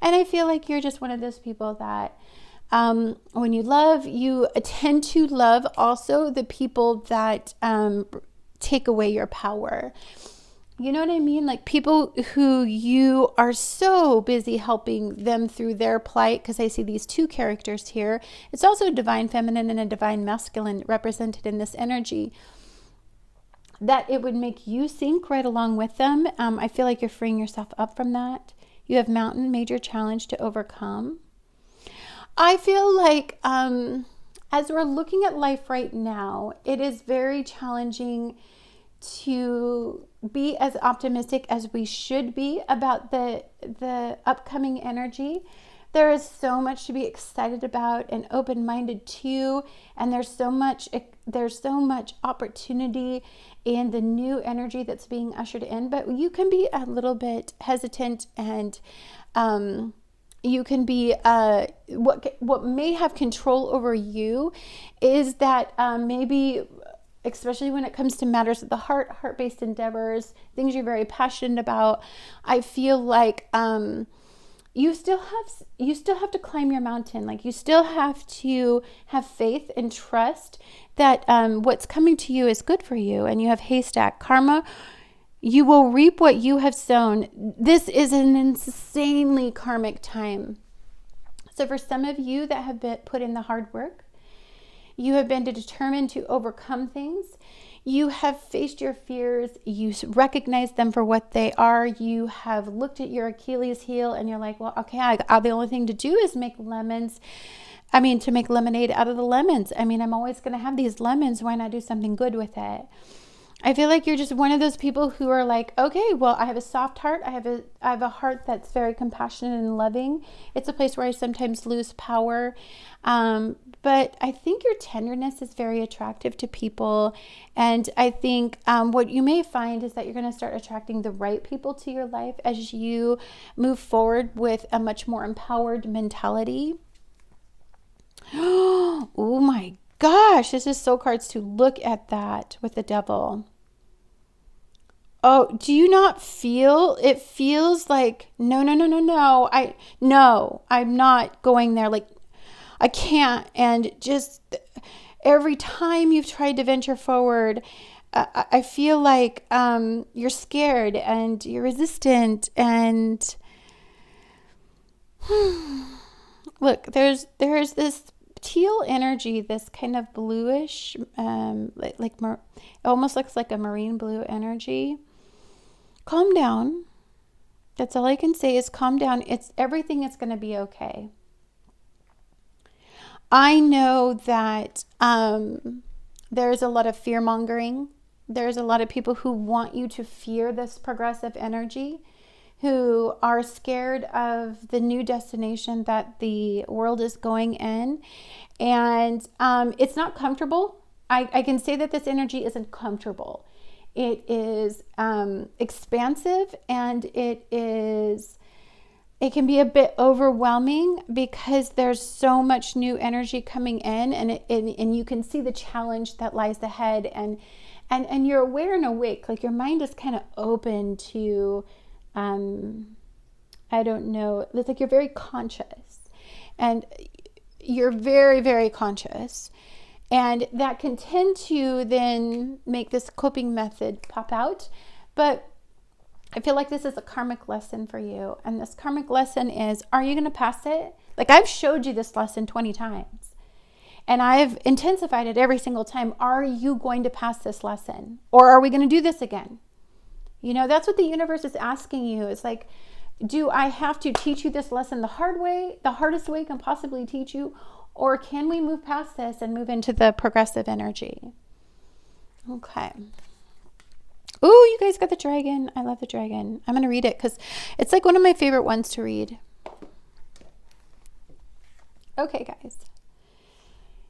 And I feel like you're just one of those people that when you love, you tend to love also the people that take away your power. You know what I mean? Like people who you are so busy helping them through their plight, because I see these two characters here. It's also a divine feminine and a divine masculine represented in this energy. That it would make you sink right along with them. I feel like you're freeing yourself up from that. You have mountain, major challenge to overcome. I feel like as we're looking at life right now, it is very challenging to be as optimistic as we should be about the upcoming energy. There is so much to be excited about and open-minded to, and there's so much opportunity in the new energy that's being ushered in. But you can be a little bit hesitant, and you can be what may have control over you is that maybe, especially when it comes to matters of the heart-based endeavors, things you're very passionate about. I feel like you still have to climb your mountain. Like you still have to have faith and trust that what's coming to you is good for you. And you have haystack karma. You will reap what you have sown. This is an insanely karmic time. So for some of you that have put in the hard work, You have been determined to overcome things. You have faced your fears. You recognize them for what they are. You have looked at your Achilles heel and you're like, well, okay, the only thing to do is make lemons. To make lemonade out of the lemons. I'm always going to have these lemons. Why not do something good with it? I feel like you're just one of those people who are like, okay, well, I have a soft heart. I have a heart that's very compassionate and loving. It's a place where I sometimes lose power. But I think your tenderness is very attractive to people. And I think what you may find is that you're going to start attracting the right people to your life as you move forward with a much more empowered mentality. Oh my gosh, this is soul cards to look at that with the devil. Oh, do you not feel, it feels like, no, I'm not going there. Like, I can't. And just every time you've tried to venture forward, I feel like you're scared and you're resistant. And look, there's this teal energy, this kind of bluish, it almost looks like a marine blue energy. Calm down. That's all I can say is calm down. Everything is going to be okay. I know that there's a lot of fear mongering. There's a lot of people who want you to fear this progressive energy, who are scared of the new destination that the world is going in. And it's not comfortable. I can say that this energy isn't comfortable. It is expansive, and it can be a bit overwhelming because there's so much new energy coming in, and you can see the challenge that lies ahead, and you're aware and awake. Like, your mind is kind of open to I don't know, it's like you're very conscious, and you're very, very conscious. And that can tend to then make this coping method pop out. But I feel like this is a karmic lesson for you. And this karmic lesson is, are you going to pass it? Like, I've showed you this lesson 20 times. And I've intensified it every single time. Are you going to pass this lesson? Or are we going to do this again? That's what the universe is asking you. It's like, do I have to teach you this lesson the hard way, the hardest way I can possibly teach you? Or can we move past this and move into the progressive energy? Okay. Ooh, you guys got the dragon. I love the dragon. I'm going to read it because it's like one of my favorite ones to read. Okay, guys.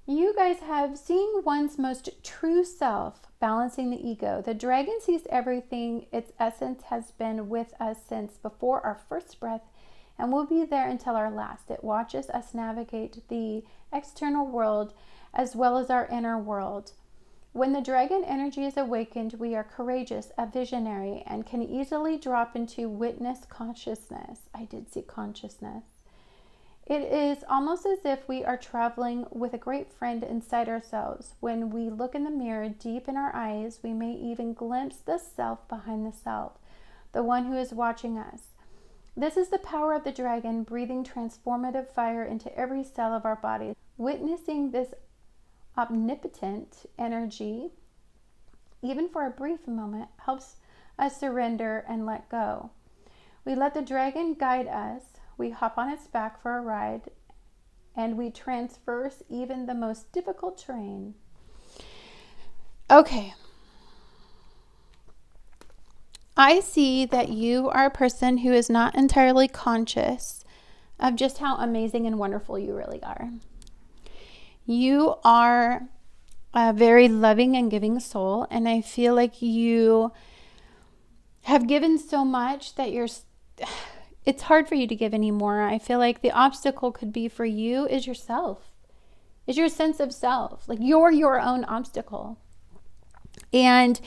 You guys have seen one's most true self, balancing the ego. The dragon sees everything. Its essence has been with us since before our first breath and will be there until our last. It watches us navigate the external world as well as our inner world. When the dragon energy is awakened, we are courageous, a visionary, and can easily drop into witness consciousness. I did see consciousness. It is almost as if we are traveling with a great friend inside ourselves. When we look in the mirror deep in our eyes, we may even glimpse the self behind the self, the one who is watching us. This is the power of the dragon, breathing transformative fire into every cell of our body. Witnessing this omnipotent energy, even for a brief moment, helps us surrender and let go. We let the dragon guide us. We hop on its back for a ride, and we traverse even the most difficult terrain. Okay. I see that you are a person who is not entirely conscious of just how amazing and wonderful you really are. You are a very loving and giving soul, and I feel like you have given so much that it's hard for you to give anymore. I feel like the obstacle could be for you is yourself, is your sense of self. Like, you're your own obstacle. And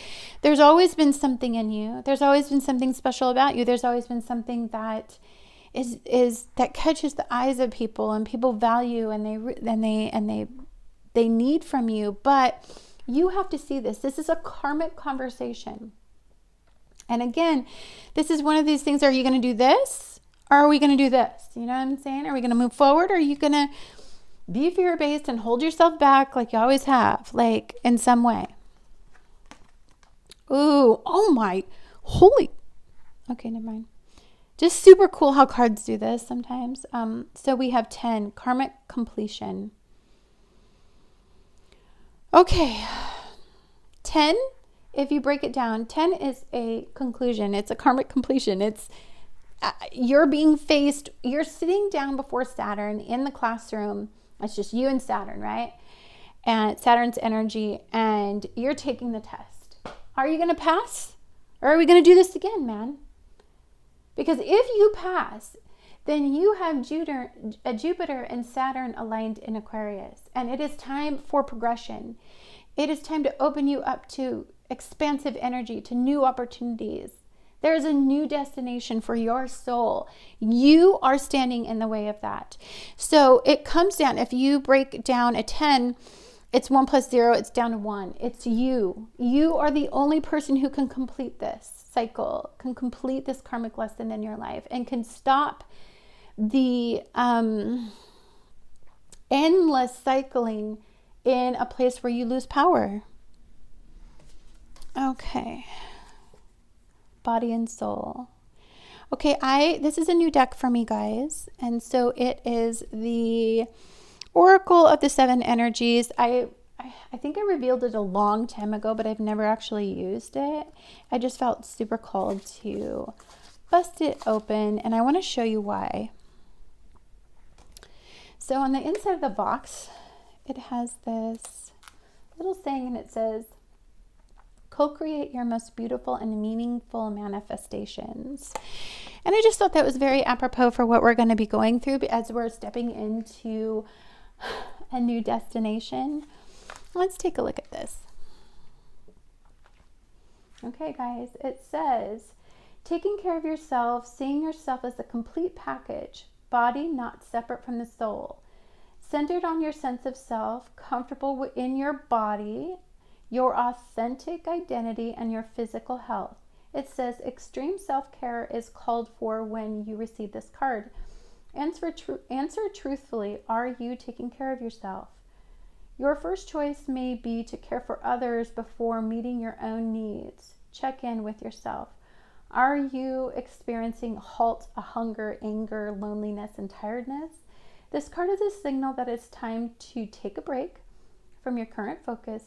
there's always been something in you. There's always been something special about you. There's always been something that is that catches the eyes of people, and people value, and they need from you. But you have to see this. This is a karmic conversation. And again, this is one of these things. Are you going to do this, or are we going to do this? You know what I'm saying? Are we going to move forward, or are you going to be fear-based and hold yourself back like you always have, like in some way. Ooh, oh my, holy, okay, never mind. Just super cool how cards do this sometimes. So we have 10, karmic completion. Okay, 10, if you break it down, 10 is a conclusion. It's a karmic completion. It's you're being faced, you're sitting down before Saturn in the classroom. It's just you and Saturn, right? And Saturn's energy, and you're taking the test. Are you going to pass? Or are we going to do this again, man? Because if you pass, then you have Jupiter and Saturn aligned in Aquarius. And it is time for progression. It is time to open you up to expansive energy, to new opportunities. There is a new destination for your soul. You are standing in the way of that. So it comes down, if you break down a 10, it's 1 plus 0, it's down to 1. It's you. You are the only person who can complete this cycle, can complete this karmic lesson in your life, and can stop the endless cycling in a place where you lose power. Okay. Body and soul. Okay, this is a new deck for me, guys. And so it is the Oracle of the Seven Energies. I think I revealed it a long time ago, but I've never actually used it. I just felt super called to bust it open, and I want to show you why. So on the inside of the box, it has this little saying, and it says, co-create your most beautiful and meaningful manifestations. And I just thought that was very apropos for what we're going to be going through as we're stepping into a new destination. Let's take a look at this. Okay, guys, it says, taking care of yourself, seeing yourself as a complete package, body not separate from the soul, centered on your sense of self, comfortable in your body, your authentic identity, and your physical health. It says extreme self-care is called for when you receive this card. Answer truthfully, are you taking care of yourself? Your first choice may be to care for others before meeting your own needs. Check in with yourself. Are you experiencing a hunger, anger, loneliness, and tiredness? This card is a signal that it's time to take a break from your current focus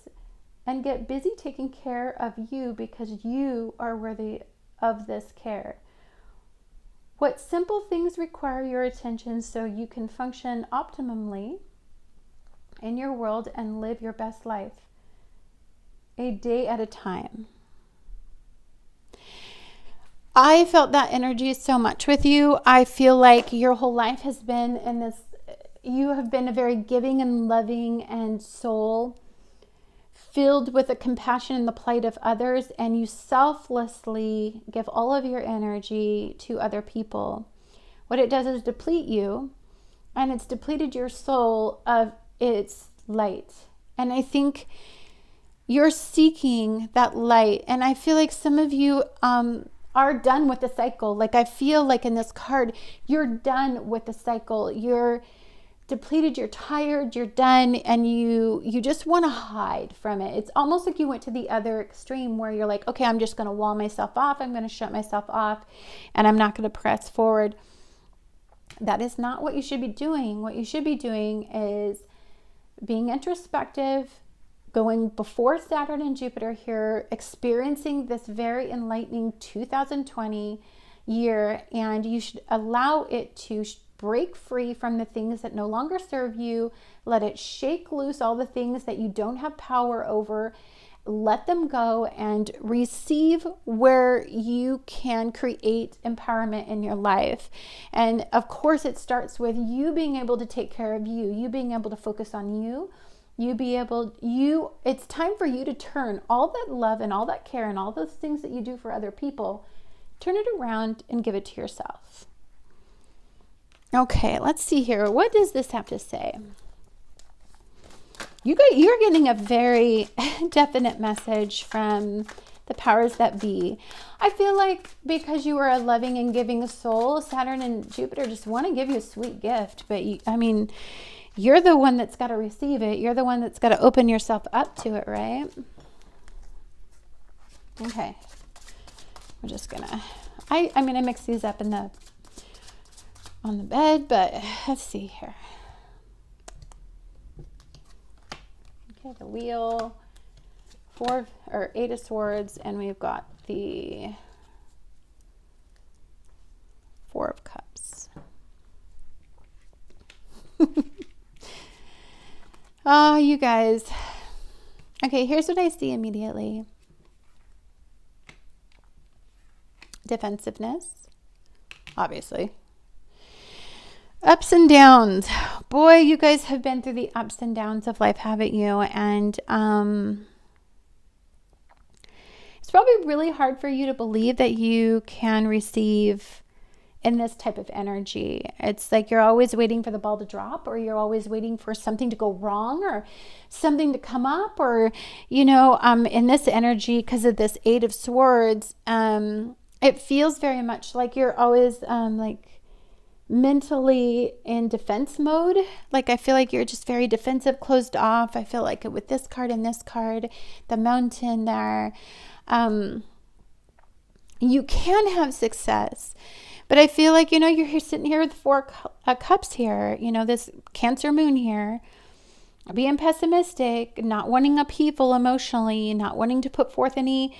and get busy taking care of you, because you are worthy of this care. What simple things require your attention so you can function optimally in your world and live your best life, a day at a time? I felt that energy so much with you. I feel like your whole life has been in this, you have been a very giving and loving and soul filled with the compassion and the plight of others, and you selflessly give all of your energy to other people. What it does is deplete you, and it's depleted your soul of its light. And I think you're seeking that light, and I feel like some of you are done with the cycle. Like, I feel like in this card, you're done with the cycle. You're depleted, you're tired, you're done, and you just want to hide from it. It's almost like you went to the other extreme where you're like, okay, I'm just going to wall myself off, I'm going to shut myself off, and I'm not going to press forward. That is not what you should be doing. What you should be doing is being introspective, going before Saturn and Jupiter here, experiencing this very enlightening 2020 year, and you should allow it to break free from the things that no longer serve you. Let it shake loose all the things that you don't have power over. Let them go and receive where you can create empowerment in your life. And of course, it starts with you being able to take care of you, you being able to focus on you. It's time for you to turn all that love and all that care and all those things that you do for other people, turn it around and give it to yourself. Okay, let's see here. What does this have to say? You're getting a very definite message from the powers that be. I feel like because you are a loving and giving soul, Saturn and Jupiter just want to give you a sweet gift. But you're the one that's got to receive it. You're the one that's got to open yourself up to it, right? Okay. We're just gonna, I'm gonna mix these up on the bed, but let's see here. Okay, the wheel, 8 of Swords, and we've got the 4 of Cups. Oh, you guys. Okay, here's what I see immediately. Defensiveness, obviously. Ups and downs. Boy, you guys have been through the ups and downs of life, haven't you? And it's probably really hard for you to believe that you can receive in this type of energy. It's like you're always waiting for the ball to drop, or you're always waiting for something to go wrong or something to come up, or, you know, in this energy, because of this 8 of Swords, it feels very much like you're always like mentally in defense mode. Like I feel like you're just very defensive, closed off. I feel like with this card and this card, the Mountain there, you can have success. But I feel like, you know, you're sitting here with 4 cups here, you know, this Cancer moon here, being pessimistic, not wanting upheaval emotionally, not wanting to put forth any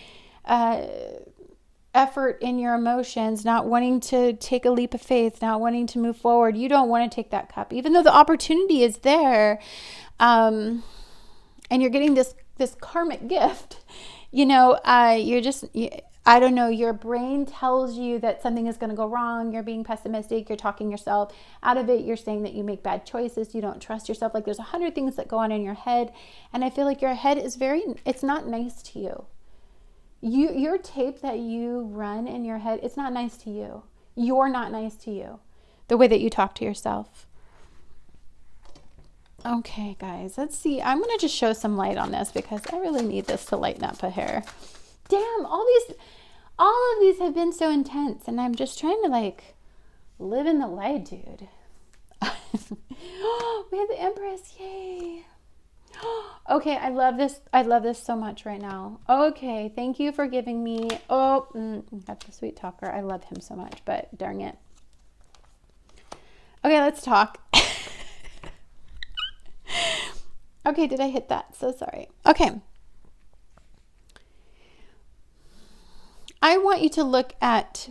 effort in your emotions, not wanting to take a leap of faith, not wanting to move forward. You don't want to take that cup, even though the opportunity is there. And you're getting this karmic gift, you know, you're just... I don't know, your brain tells you that something is going to go wrong. You're being pessimistic. You're talking yourself out of it. You're saying that you make bad choices. You don't trust yourself. Like there's 100 things that go on in your head. And I feel like your head is it's not nice to you. Your tape that you run in your head, it's not nice to you. You're not nice to you. The way that you talk to yourself. Okay, guys, let's see. I'm going to just show some light on this because I really need this to lighten up a hair. Damn, all of these have been so intense, and I'm just trying to like live in the light, dude. We have the Empress, yay. Okay, I love this. I love this so much right now. Okay, thank you for giving me, got the sweet talker. I love him so much, but darn it. Okay, let's talk. Okay, did I hit that? So sorry. Okay. I want you to look at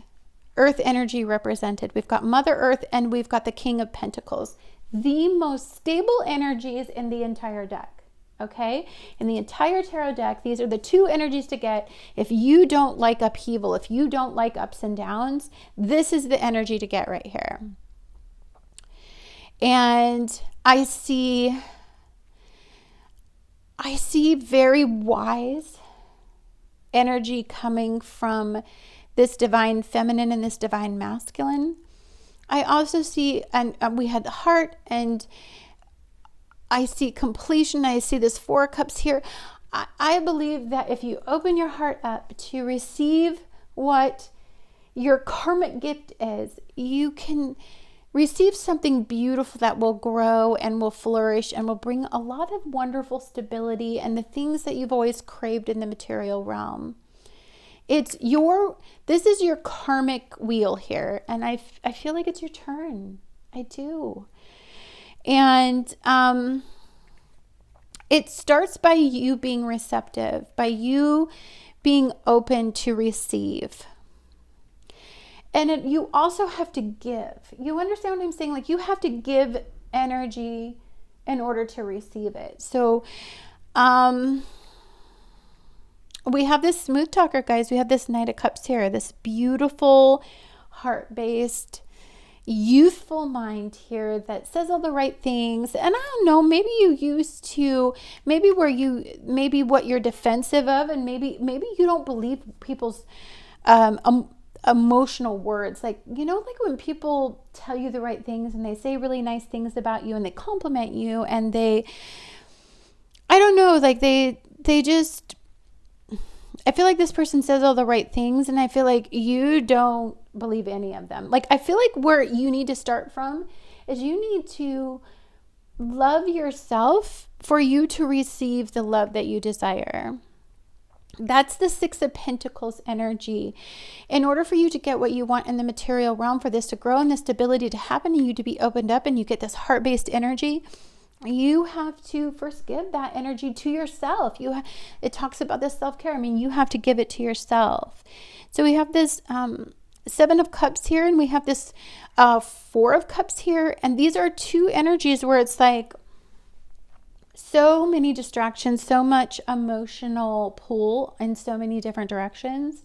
Earth energy represented. We've got Mother Earth and we've got the King of Pentacles. The most stable energies in the entire deck, okay? In the entire tarot deck, these are the 2 energies to get. If you don't like upheaval, if you don't like ups and downs, this is the energy to get right here. And I see very wise energy coming from this divine feminine and this divine masculine. I also see, and we had the heart, and I see completion. I see this 4 cups here. I believe that if you open your heart up to receive what your karmic gift is, you can receive something beautiful that will grow and will flourish and will bring a lot of wonderful stability and the things that you've always craved in the material realm. This is your karmic wheel here, and I feel like it's your turn. I do. And it starts by you being receptive, by you being open to receive. And you also have to give. You understand what I'm saying? Like you have to give energy in order to receive it. So we have this smooth talker, guys. We have this Knight of Cups here. This beautiful, heart-based, youthful mind here that says all the right things. And I don't know, maybe you used to, maybe what you're defensive of, and maybe you don't believe people's emotional words, like, you know, like when people tell you the right things and they say really nice things about you and they compliment you and I don't know, like they just, I feel like this person says all the right things and I feel like you don't believe any of them. Like I feel like where you need to start from is you need to love yourself for you to receive the love that you desire. That's the Six of Pentacles energy. In order for you to get what you want in the material realm, for this to grow and this stability to happen and you to be opened up and you get this heart-based energy, you have to first give that energy to yourself. It talks about this self-care. I mean, you have to give it to yourself. So we have this Seven of Cups here, and we have this Four of Cups here. And these are two energies where it's like so many distractions, so much emotional pull in so many different directions.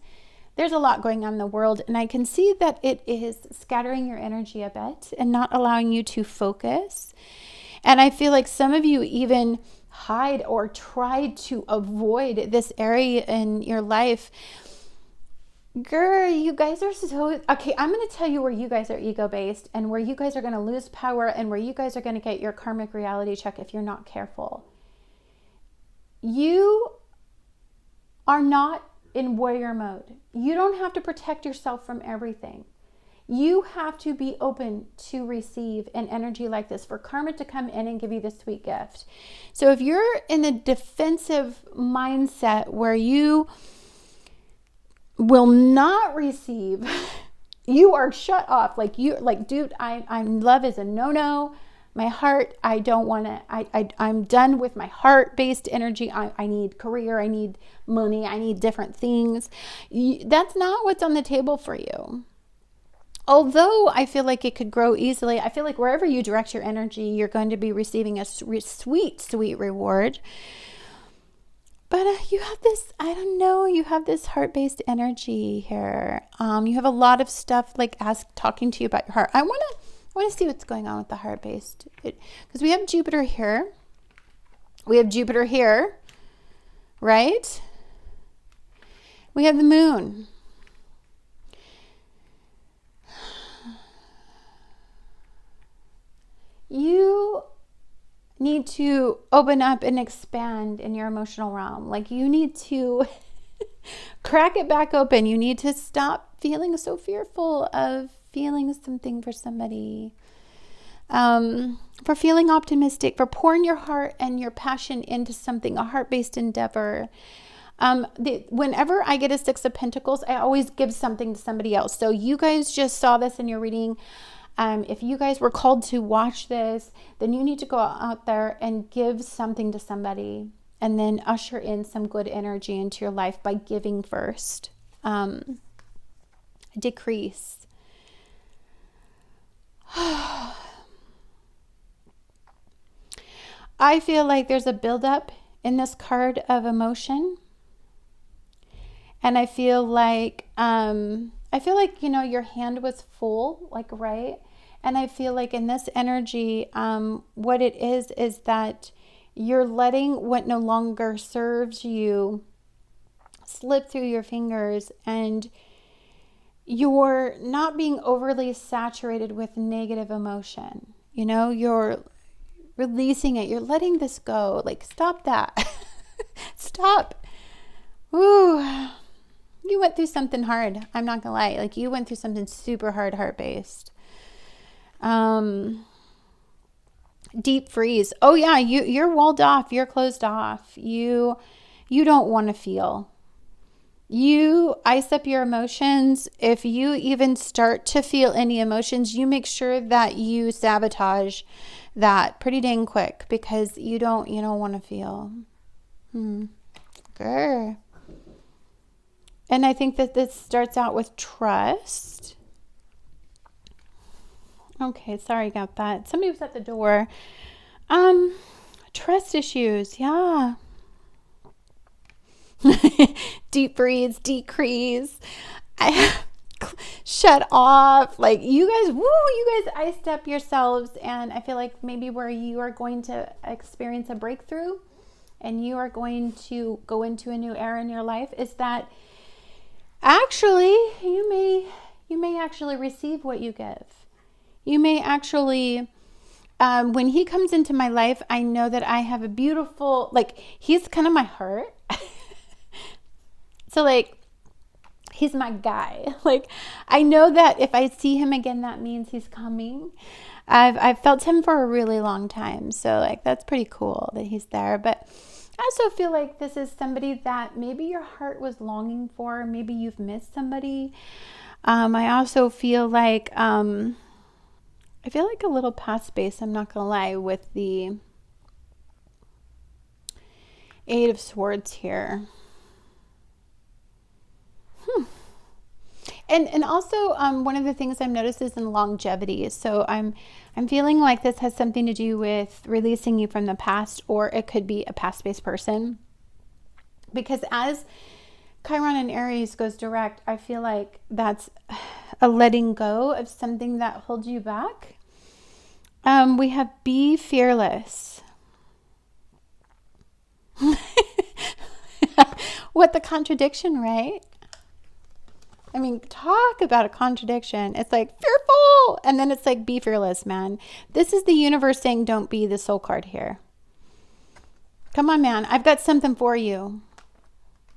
There's a lot going on in the world, and I can see that it is scattering your energy a bit and not allowing you to focus. And I feel like some of you even hide or try to avoid this area in your life. Girl, you guys are so... Okay, I'm going to tell you where you guys are ego-based and where you guys are going to lose power and where you guys are going to get your karmic reality check if you're not careful. You are not in warrior mode. You don't have to protect yourself from everything. You have to be open to receive an energy like this for karma to come in and give you this sweet gift. So if you're in the defensive mindset where you will not receive, you are shut off. Like, dude, I'm love is a no-no. My heart, I don't want to, I'm done with my heart-based energy. I need career, I need money, I need different things. That's not what's on the table for you. Although I feel like it could grow easily, I feel like wherever you direct your energy, you're going to be receiving a sweet, sweet reward. But you have this, I don't know, you have this heart-based energy here. You have a lot of stuff like talking to you about your heart. I want to see what's going on with the heart-based. Because we have Jupiter here. We have Jupiter here, right? We have the moon. You need to open up and expand in your emotional realm. Like, you need to crack it back open. You need to stop feeling so fearful of feeling something for somebody. For feeling optimistic, for pouring your heart and your passion into something, a heart-based endeavor. Whenever I get a Six of Pentacles, I always give something to somebody else. So you guys just saw this in your reading. If you guys were called to watch this, then you need to go out there and give something to somebody and then usher in some good energy into your life by giving first. Decrease. I feel like there's a buildup in this card of emotion. And I feel like, your hand was full, like, right? And I feel like in this energy, what it is that you're letting what no longer serves you slip through your fingers, and you're not being overly saturated with negative emotion. You're releasing it. You're letting this go. Like, stop that. Stop. Ooh. You went through something hard. I'm not gonna lie. Like, you went through something super hard, heart-based. Deep freeze. Oh yeah, you're walled off. You're closed off. You don't want to feel. You ice up your emotions. If you even start to feel any emotions, you make sure that you sabotage that pretty dang quick, because you don't want to feel. Grr. And I think that this starts out with trust. Okay, sorry about that. Somebody was at the door. Trust issues, yeah. Deep breathes, decrease. Shut off. Like, you guys iced up yourselves, and I feel like maybe where you are going to experience a breakthrough and you are going to go into a new era in your life is that actually you may actually receive what you give. You may actually, when he comes into my life, I know that I have a beautiful, like, he's kind of my heart. So, like, he's my guy. Like, I know that if I see him again, that means he's coming. I've felt him for a really long time. So like, that's pretty cool that he's there. But I also feel like this is somebody that maybe your heart was longing for. Maybe you've missed somebody. I also feel like, a little past space, I'm not going to lie, with the Eight of Swords here. And also, one of the things I've noticed is in longevity. So I'm feeling like this has something to do with releasing you from the past, or it could be a past-based person. Because as Chiron and Aries goes direct, I feel like that's a letting go of something that holds you back. We have be fearless. What the contradiction, right? I mean, talk about a contradiction. It's like fearful, and then it's like be fearless, man. This is the universe saying don't be the soul card here. Come on, man. I've got something for you.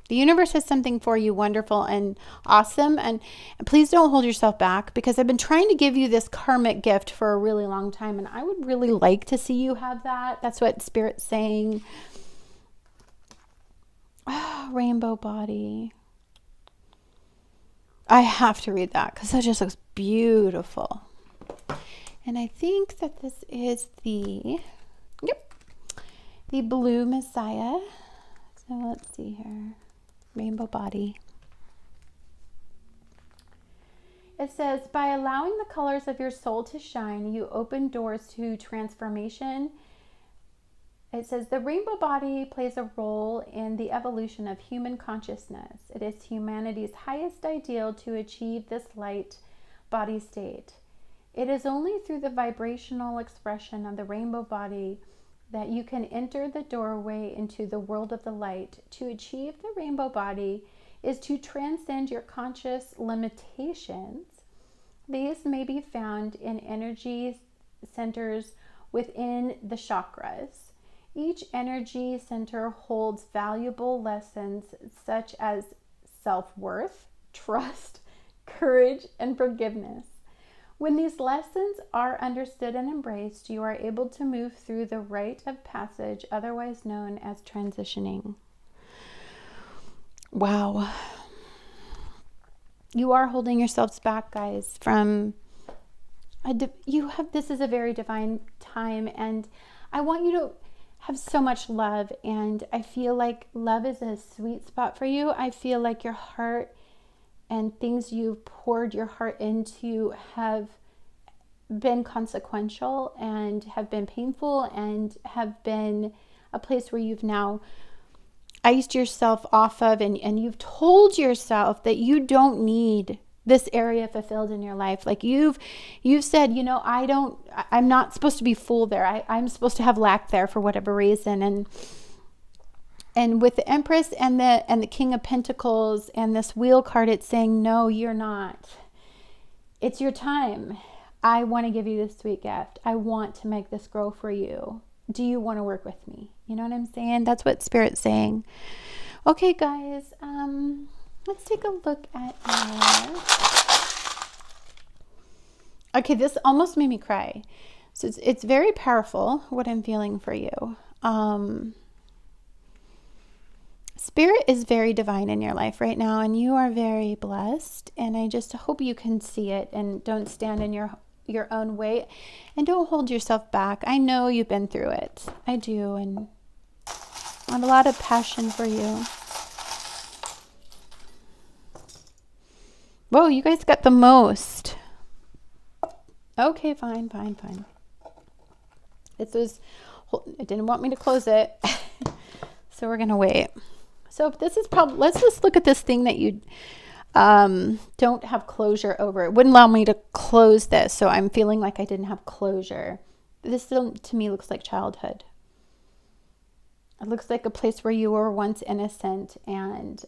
The universe has something for you wonderful and awesome. And please don't hold yourself back, because I've been trying to give you this karmic gift for a really long time. And I would really like to see you have that. That's what Spirit's saying. Oh, rainbow body. I have to read that because that just looks beautiful. And I think that this is the blue Messiah. So let's see here. Rainbow body. It says, by allowing the colors of your soul to shine, you open doors to transformation. It says, the rainbow body plays a role in the evolution of human consciousness. It is humanity's highest ideal to achieve this light body state. It is only through the vibrational expression of the rainbow body that you can enter the doorway into the world of the light. To achieve the rainbow body is to transcend your conscious limitations. These may be found in energy centers within the chakras. Each energy center holds valuable lessons such as self-worth, trust, courage, and forgiveness. When these lessons are understood and embraced, you are able to move through the rite of passage, otherwise known as transitioning. Wow. You are holding yourselves back, guys, from this is a very divine time, and I want you to have so much love, and I feel like love is a sweet spot for you. I feel like your heart and things you've poured your heart into have been consequential and have been painful and have been a place where you've now iced yourself off of, and you've told yourself that you don't need this area fulfilled in your life. Like you've said, I'm not supposed to be full there. I'm supposed to have lack there for whatever reason. And with the Empress and the King of Pentacles and this Wheel card, it's saying, no, you're not. It's your time. I want to give you this sweet gift. I want to make this grow for you. Do you want to work with me? You know what I'm saying? That's what Spirit's saying. Okay, guys. Let's take a look at Okay, this almost made me cry. So it's very powerful, what I'm feeling for you. Spirit is very divine in your life right now, and you are very blessed. And I just hope you can see it and don't stand in your own way, and don't hold yourself back. I know you've been through it. I do, and I have a lot of passion for you. Whoa, you guys got the most. Okay, fine. It didn't want me to close it. So we're going to wait. So if this is probably, let's just look at this thing that you don't have closure over. It wouldn't allow me to close this. So I'm feeling like I didn't have closure. This still, to me, looks like childhood. It looks like a place where you were once innocent, and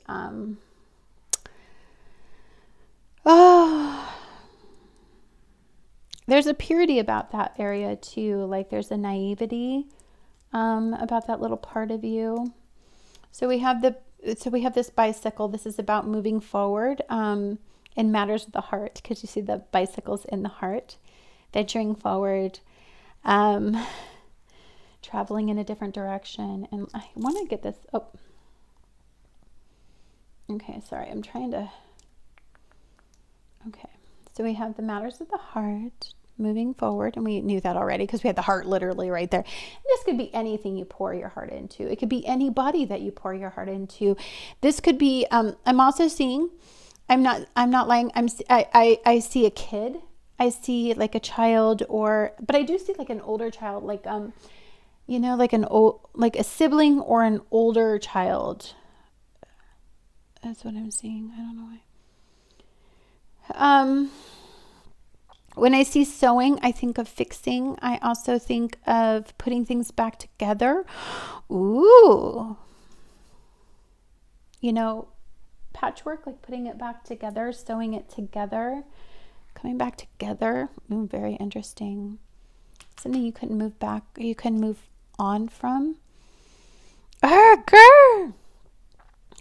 there's a purity about that area too. Like there's a naivety about that little part of you. So we have so we have this bicycle. This is about moving forward in matters of the heart, because you see the bicycles in the heart, venturing forward, traveling in a different direction. And I want to get this. Oh, okay. Sorry, I'm trying to. Okay, so we have the matters of the heart, moving forward, and we knew that already because we had the heart literally right there. And this could be anything you pour your heart into. It could be anybody that you pour your heart into. This could be. I'm also seeing. I'm not lying. I see a kid. I see like a child, but I do see like an older child, like like like a sibling or an older child. That's what I'm seeing. I don't know why. When I see sewing, I think of fixing. I also think of putting things back together. Ooh. Patchwork, like putting it back together, sewing it together, coming back together. Ooh, very interesting. Something you couldn't move back, you couldn't move on from. Girl.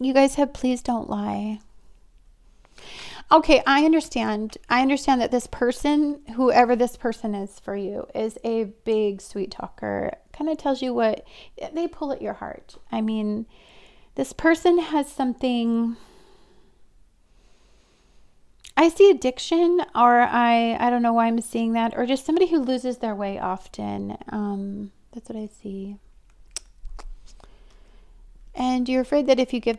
You guys have please don't lie. Okay, I understand. I understand that this person, whoever this person is for you, is a big sweet talker. Kind of tells you what they pull at your heart. I mean, this person has something. I see addiction, or I don't know why I'm seeing that, or just somebody who loses their way often. That's what I see. And you're afraid that if you give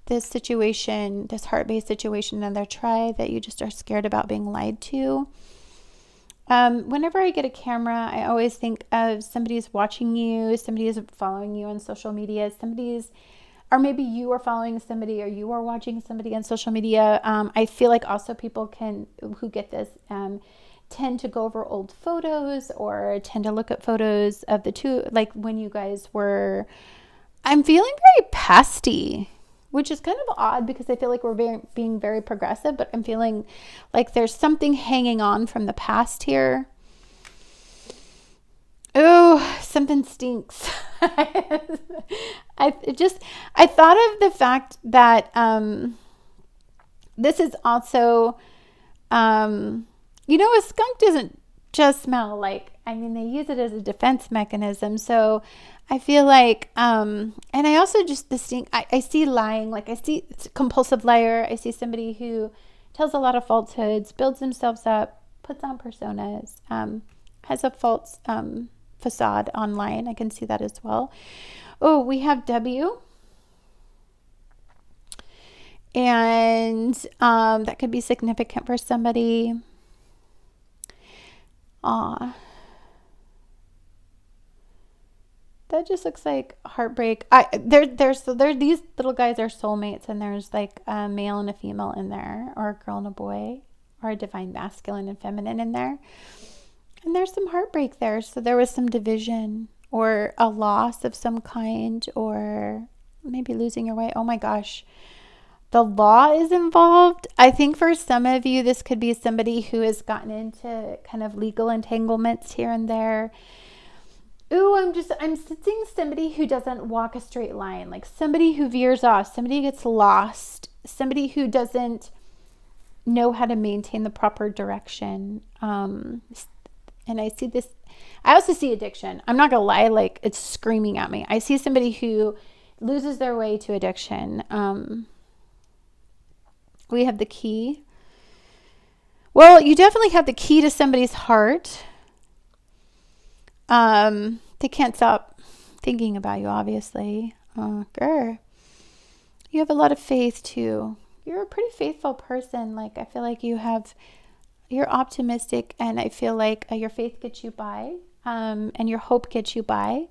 this situation, this heart-based situation, another try, that you just are scared about being lied to. Whenever I get a camera, I always think of somebody's watching you, somebody is following you on social media, or maybe you are following somebody, or you are watching somebody on social media. I feel like also people who get this tend to go over old photos, or tend to look at photos of the two, like when you guys were. I'm feeling very pasty, which is kind of odd because I feel like we're being very progressive, but I'm feeling like there's something hanging on from the past here. Oh, something stinks. I thought of the fact that this is also, a skunk doesn't just smell like, they use it as a defense mechanism. So I feel like, and I also just I see lying, like I see compulsive liar. I see somebody who tells a lot of falsehoods, builds themselves up, puts on personas, has a false facade online. I can see that as well. Oh, we have W. And that could be significant for somebody. That just looks like heartbreak. These little guys are soulmates, and there's like a male and a female in there, or a girl and a boy, or a divine masculine and feminine in there. And there's some heartbreak there. So there was some division, or a loss of some kind, or maybe losing your way. Oh my gosh. The law is involved. I think for some of you, this could be somebody who has gotten into kind of legal entanglements here and there. Ooh, I'm sensing somebody who doesn't walk a straight line, like somebody who veers off, somebody who gets lost, somebody who doesn't know how to maintain the proper direction. And I see this. I also see addiction. I'm not going to lie, like it's screaming at me. I see somebody who loses their way to addiction. We have the key. Well, you definitely have the key to somebody's heart. They can't stop thinking about you, obviously. Girl, you have a lot of faith too. You're a pretty faithful person. Like, I feel like you're optimistic, and I feel like your faith gets you by, and your hope gets you by,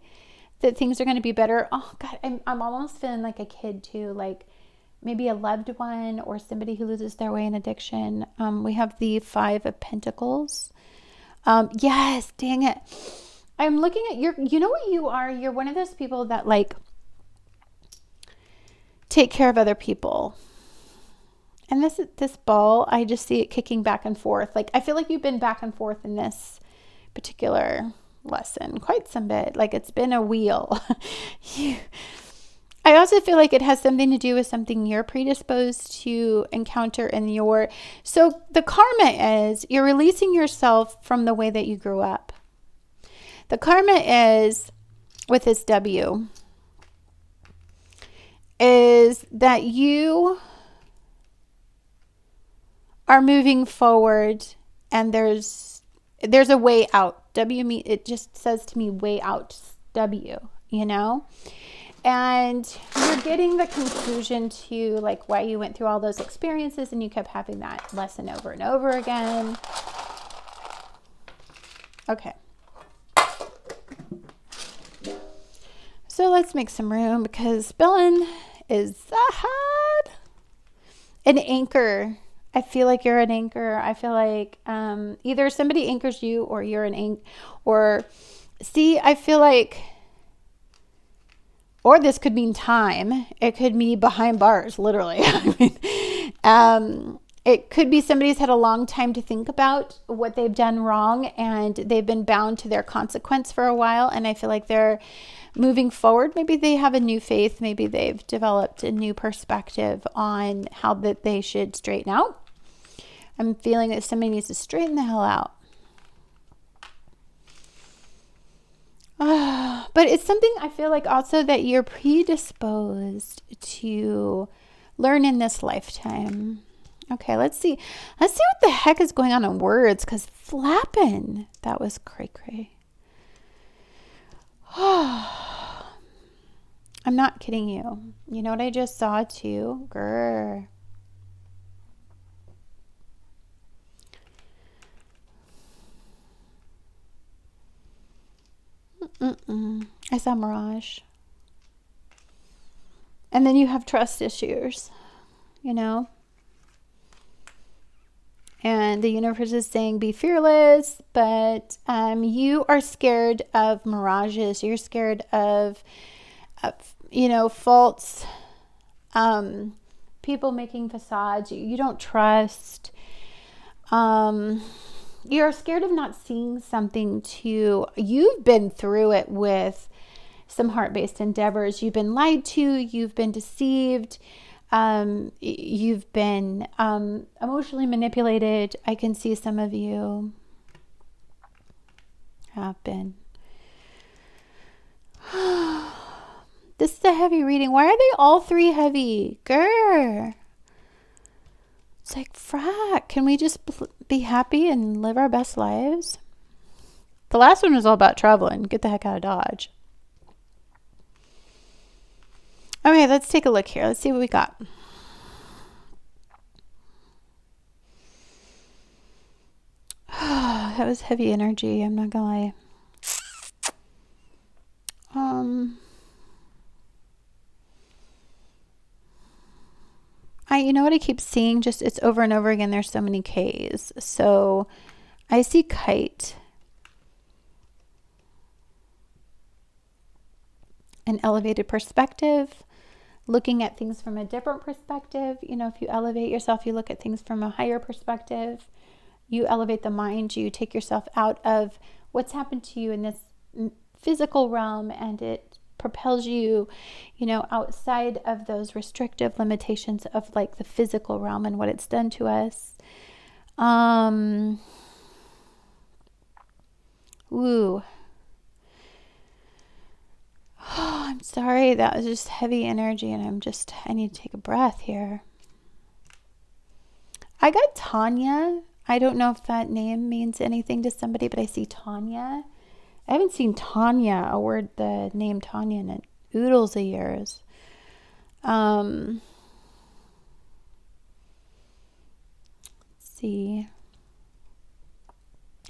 that things are going to be better. Oh God, I'm almost feeling like a kid too, like maybe a loved one or somebody who loses their way in addiction. We have the 5 of Pentacles. Yes, dang it. I'm looking at you know what you are? You're one of those people that like take care of other people. And this ball, I just see it kicking back and forth. Like, I feel like you've been back and forth in this particular lesson quite some bit. Like, it's been a wheel. I also feel like it has something to do with something you're predisposed to encounter in your, so the karma is you're releasing yourself from the way that you grew up. The karma is, with this W, is that you are moving forward and there's a way out. W, it just says to me way out, W, you know? And you're getting the conclusion to like why you went through all those experiences and you kept having that lesson over and over again. Okay. So let's make some room because spelling is hard. An anchor. I feel like you're an anchor. I feel like either somebody anchors you or you're an anchor. Or see, I feel like, or this could mean time. It could be behind bars, literally. I mean, it could be somebody's had a long time to think about what they've done wrong and they've been bound to their consequence for a while. And I feel like they're moving forward. Maybe they have a new faith. Maybe they've developed a new perspective on how that they should straighten out. I'm feeling that somebody needs to straighten the hell out. But it's something I feel like also that you're predisposed to learn in this lifetime. Okay, let's see. Let's see what the heck is going on in words, because flapping, that was cray-cray. I'm not kidding you. You know what I just saw too? Grr. I saw mirage. And then you have trust issues, you know? And the universe is saying be fearless, but you are scared of mirages. You're scared of false people making facades. You don't trust. You're scared of not seeing something you've been through it with some heart-based endeavors. You've been lied to. You've been deceived. You've been emotionally manipulated. I can see some of you have been. This is a heavy reading. Why are they all three heavy? Grr. It's like, frack. Can we just be happy and live our best lives? The last one was all about traveling. Get the heck out of Dodge. Okay, let's take a look here. Let's see what we got. That was heavy energy. I'm not gonna lie. You know what I keep seeing? Just it's over and over again. There's so many K's. So I see kite. An elevated perspective. Looking at things from a different perspective. You know, if you elevate yourself, you look at things from a higher perspective. You elevate the mind. You take yourself out of what's happened to you in this physical realm, and it propels you, outside of those restrictive limitations of like the physical realm and what it's done to us. Ooh. Oh, I'm sorry. That was just heavy energy, and I need to take a breath here. I got Tanya. I don't know if that name means anything to somebody, but I see Tanya. I haven't seen Tanya, the name Tanya, in oodles of years. Let's see.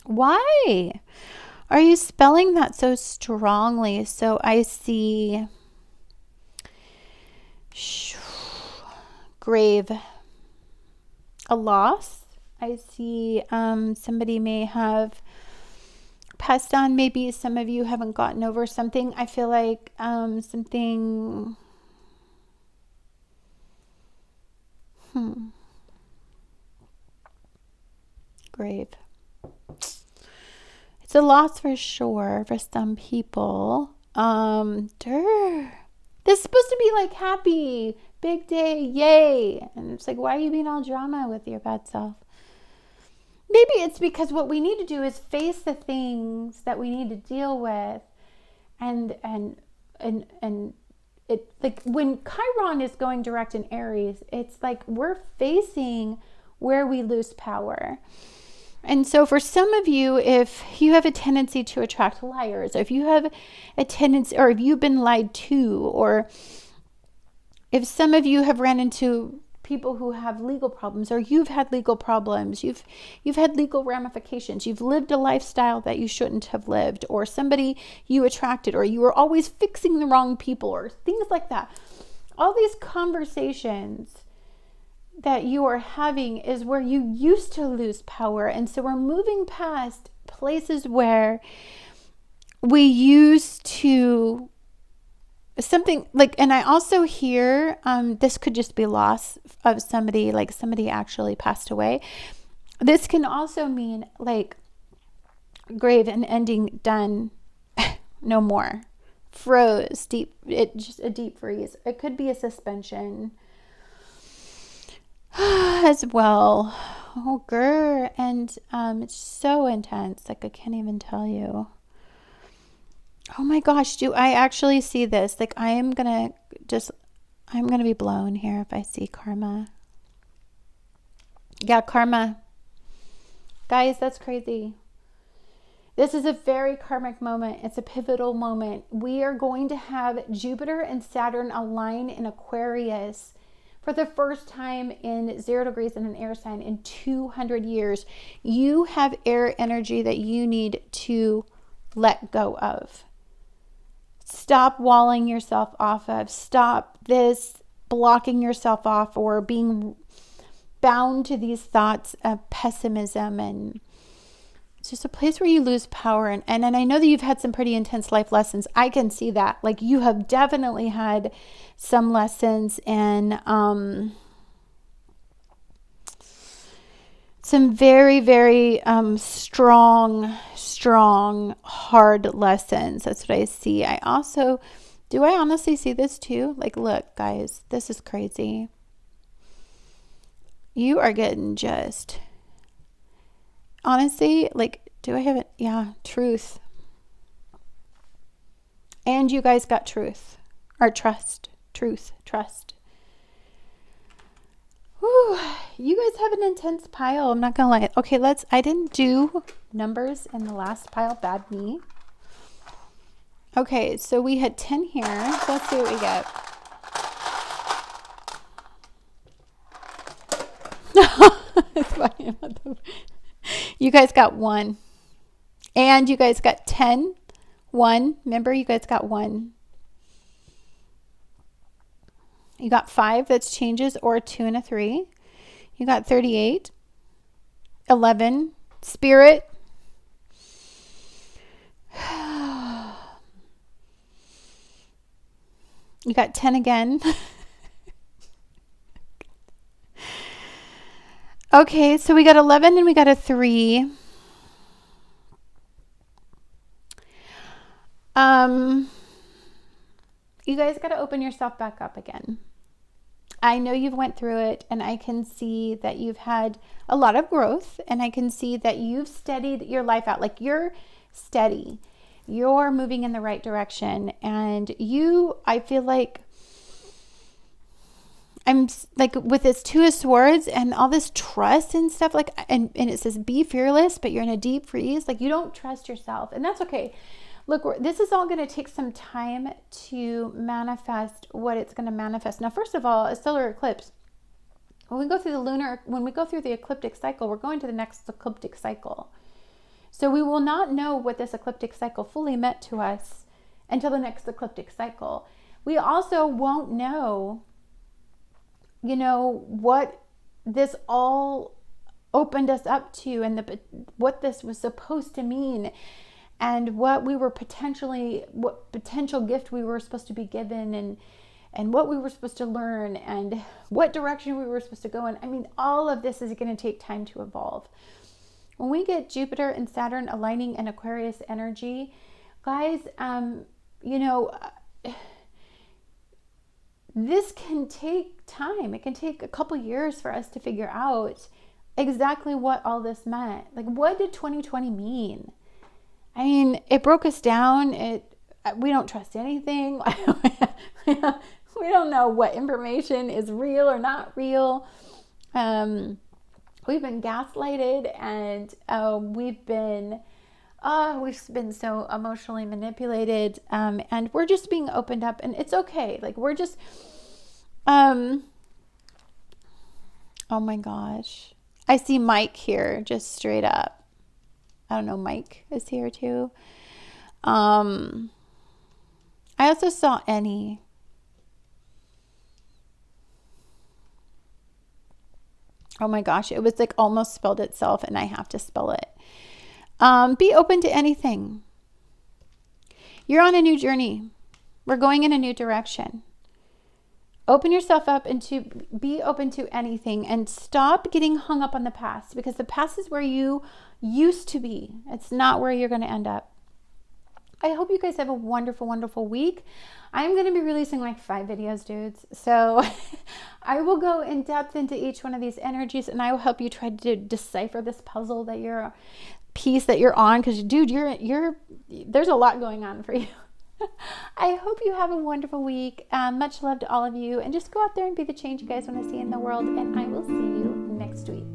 Why are you spelling that so strongly? So I see grave, a loss. I see somebody may have passed on. Maybe some of you haven't gotten over something. I feel like something. Grave. It's a loss for sure for some people. This is supposed to be like happy, big day, yay. And it's like, why are you being all drama with your bad self? Maybe it's because what we need to do is face the things that we need to deal with. And it, like when Chiron is going direct in Aries, it's like we're facing where we lose power. And so for some of you, if you have a tendency to attract liars, if you have a tendency, or if you've been lied to, or if some of you have ran into people who have legal problems, or you've had legal problems, you've had legal ramifications, you've lived a lifestyle that you shouldn't have lived, or somebody you attracted, or you were always fixing the wrong people, or things like that. All these conversations that you are having is where you used to lose power. And so we're moving past places where we used to something like, and I also hear this could just be loss of somebody, like somebody actually passed away. This can also mean like grave and ending, done, no more, froze, deep, it just a deep freeze. It could be a suspension as well. Oh, girl. And it's so intense. Like, I can't even tell you. Oh my gosh, do I actually see this? Like, I'm going to be blown here if I see karma. Yeah, karma. Guys, that's crazy. This is a very karmic moment. It's a pivotal moment. We are going to have Jupiter and Saturn align in Aquarius for the first time in 0 degrees in an air sign in 200 years. You have air energy that you need to let go of. Stop walling yourself off of. Stop this blocking yourself off or being bound to these thoughts of pessimism. And it's just a place where you lose power. And I know that you've had some pretty intense life lessons. I can see that. Like, you have definitely had some lessons and some very, very strong, hard lessons. That's what I see. I honestly see this too? Like, look, guys, this is crazy. You are getting just, honestly, like, do I have it? Yeah, truth. And you guys got truth, or trust, trust. Whew, you guys have an intense pile. I'm not gonna lie. Okay, I didn't do numbers in the last pile. Bad me. Okay, so we had 10 here. So let's see what we get. It's funny. You guys got 1. And you guys got 10. 1. Remember, you guys got 1. You got 5. That's changes, or 2 and a 3. You got 38. 11. Spirit. You got 10 again. Okay, so we got 11 and we got a 3. You guys got to open yourself back up again. I know you've went through it, and I can see that you've had a lot of growth, and I can see that you've steadied your life out. Like, you're steady. You're moving in the right direction. And I feel like I'm like, with this 2 of Swords and all this trust and stuff, like, and it says be fearless, but you're in a deep freeze. Like, you don't trust yourself, and that's okay. Look, this is all going to take some time to manifest what it's going to manifest. Now, first of all, a solar eclipse, when we go through the ecliptic cycle, we're going to the next ecliptic cycle. So we will not know what this ecliptic cycle fully meant to us until the next ecliptic cycle. We also won't know, what this all opened us up to, and what this was supposed to mean, and what potential gift we were supposed to be given, and what we were supposed to learn, and what direction we were supposed to go in. I mean, all of this is going to take time to evolve. When we get Jupiter and Saturn aligning in Aquarius energy, guys, this can take time. It can take a couple years for us to figure out exactly what all this meant. Like, what did 2020 mean? I mean, it broke us down. We don't trust anything. We don't know what information is real or not real. We've been gaslighted, and we've been so emotionally manipulated, and we're just being opened up, and it's okay. Like, we're just, oh my gosh. I see Mike here, just straight up. I don't know, Mike is here too. I also saw Annie. Oh my gosh, it was like almost spelled itself, and I have to spell it. Be open to anything. You're on a new journey. We're going in a new direction. Open yourself up and to be open to anything, and stop getting hung up on the past, because the past is where you used to be. It's not where you're going to end up. I hope you guys have a wonderful, wonderful week. I'm going to be releasing like 5 videos, dudes. So I will go in depth into each one of these energies, and I will help you try to decipher this puzzle that you're on. Because, dude, there's a lot going on for you. I hope you have a wonderful week. Much love to all of you. And just go out there and be the change you guys want to see in the world. And I will see you next week.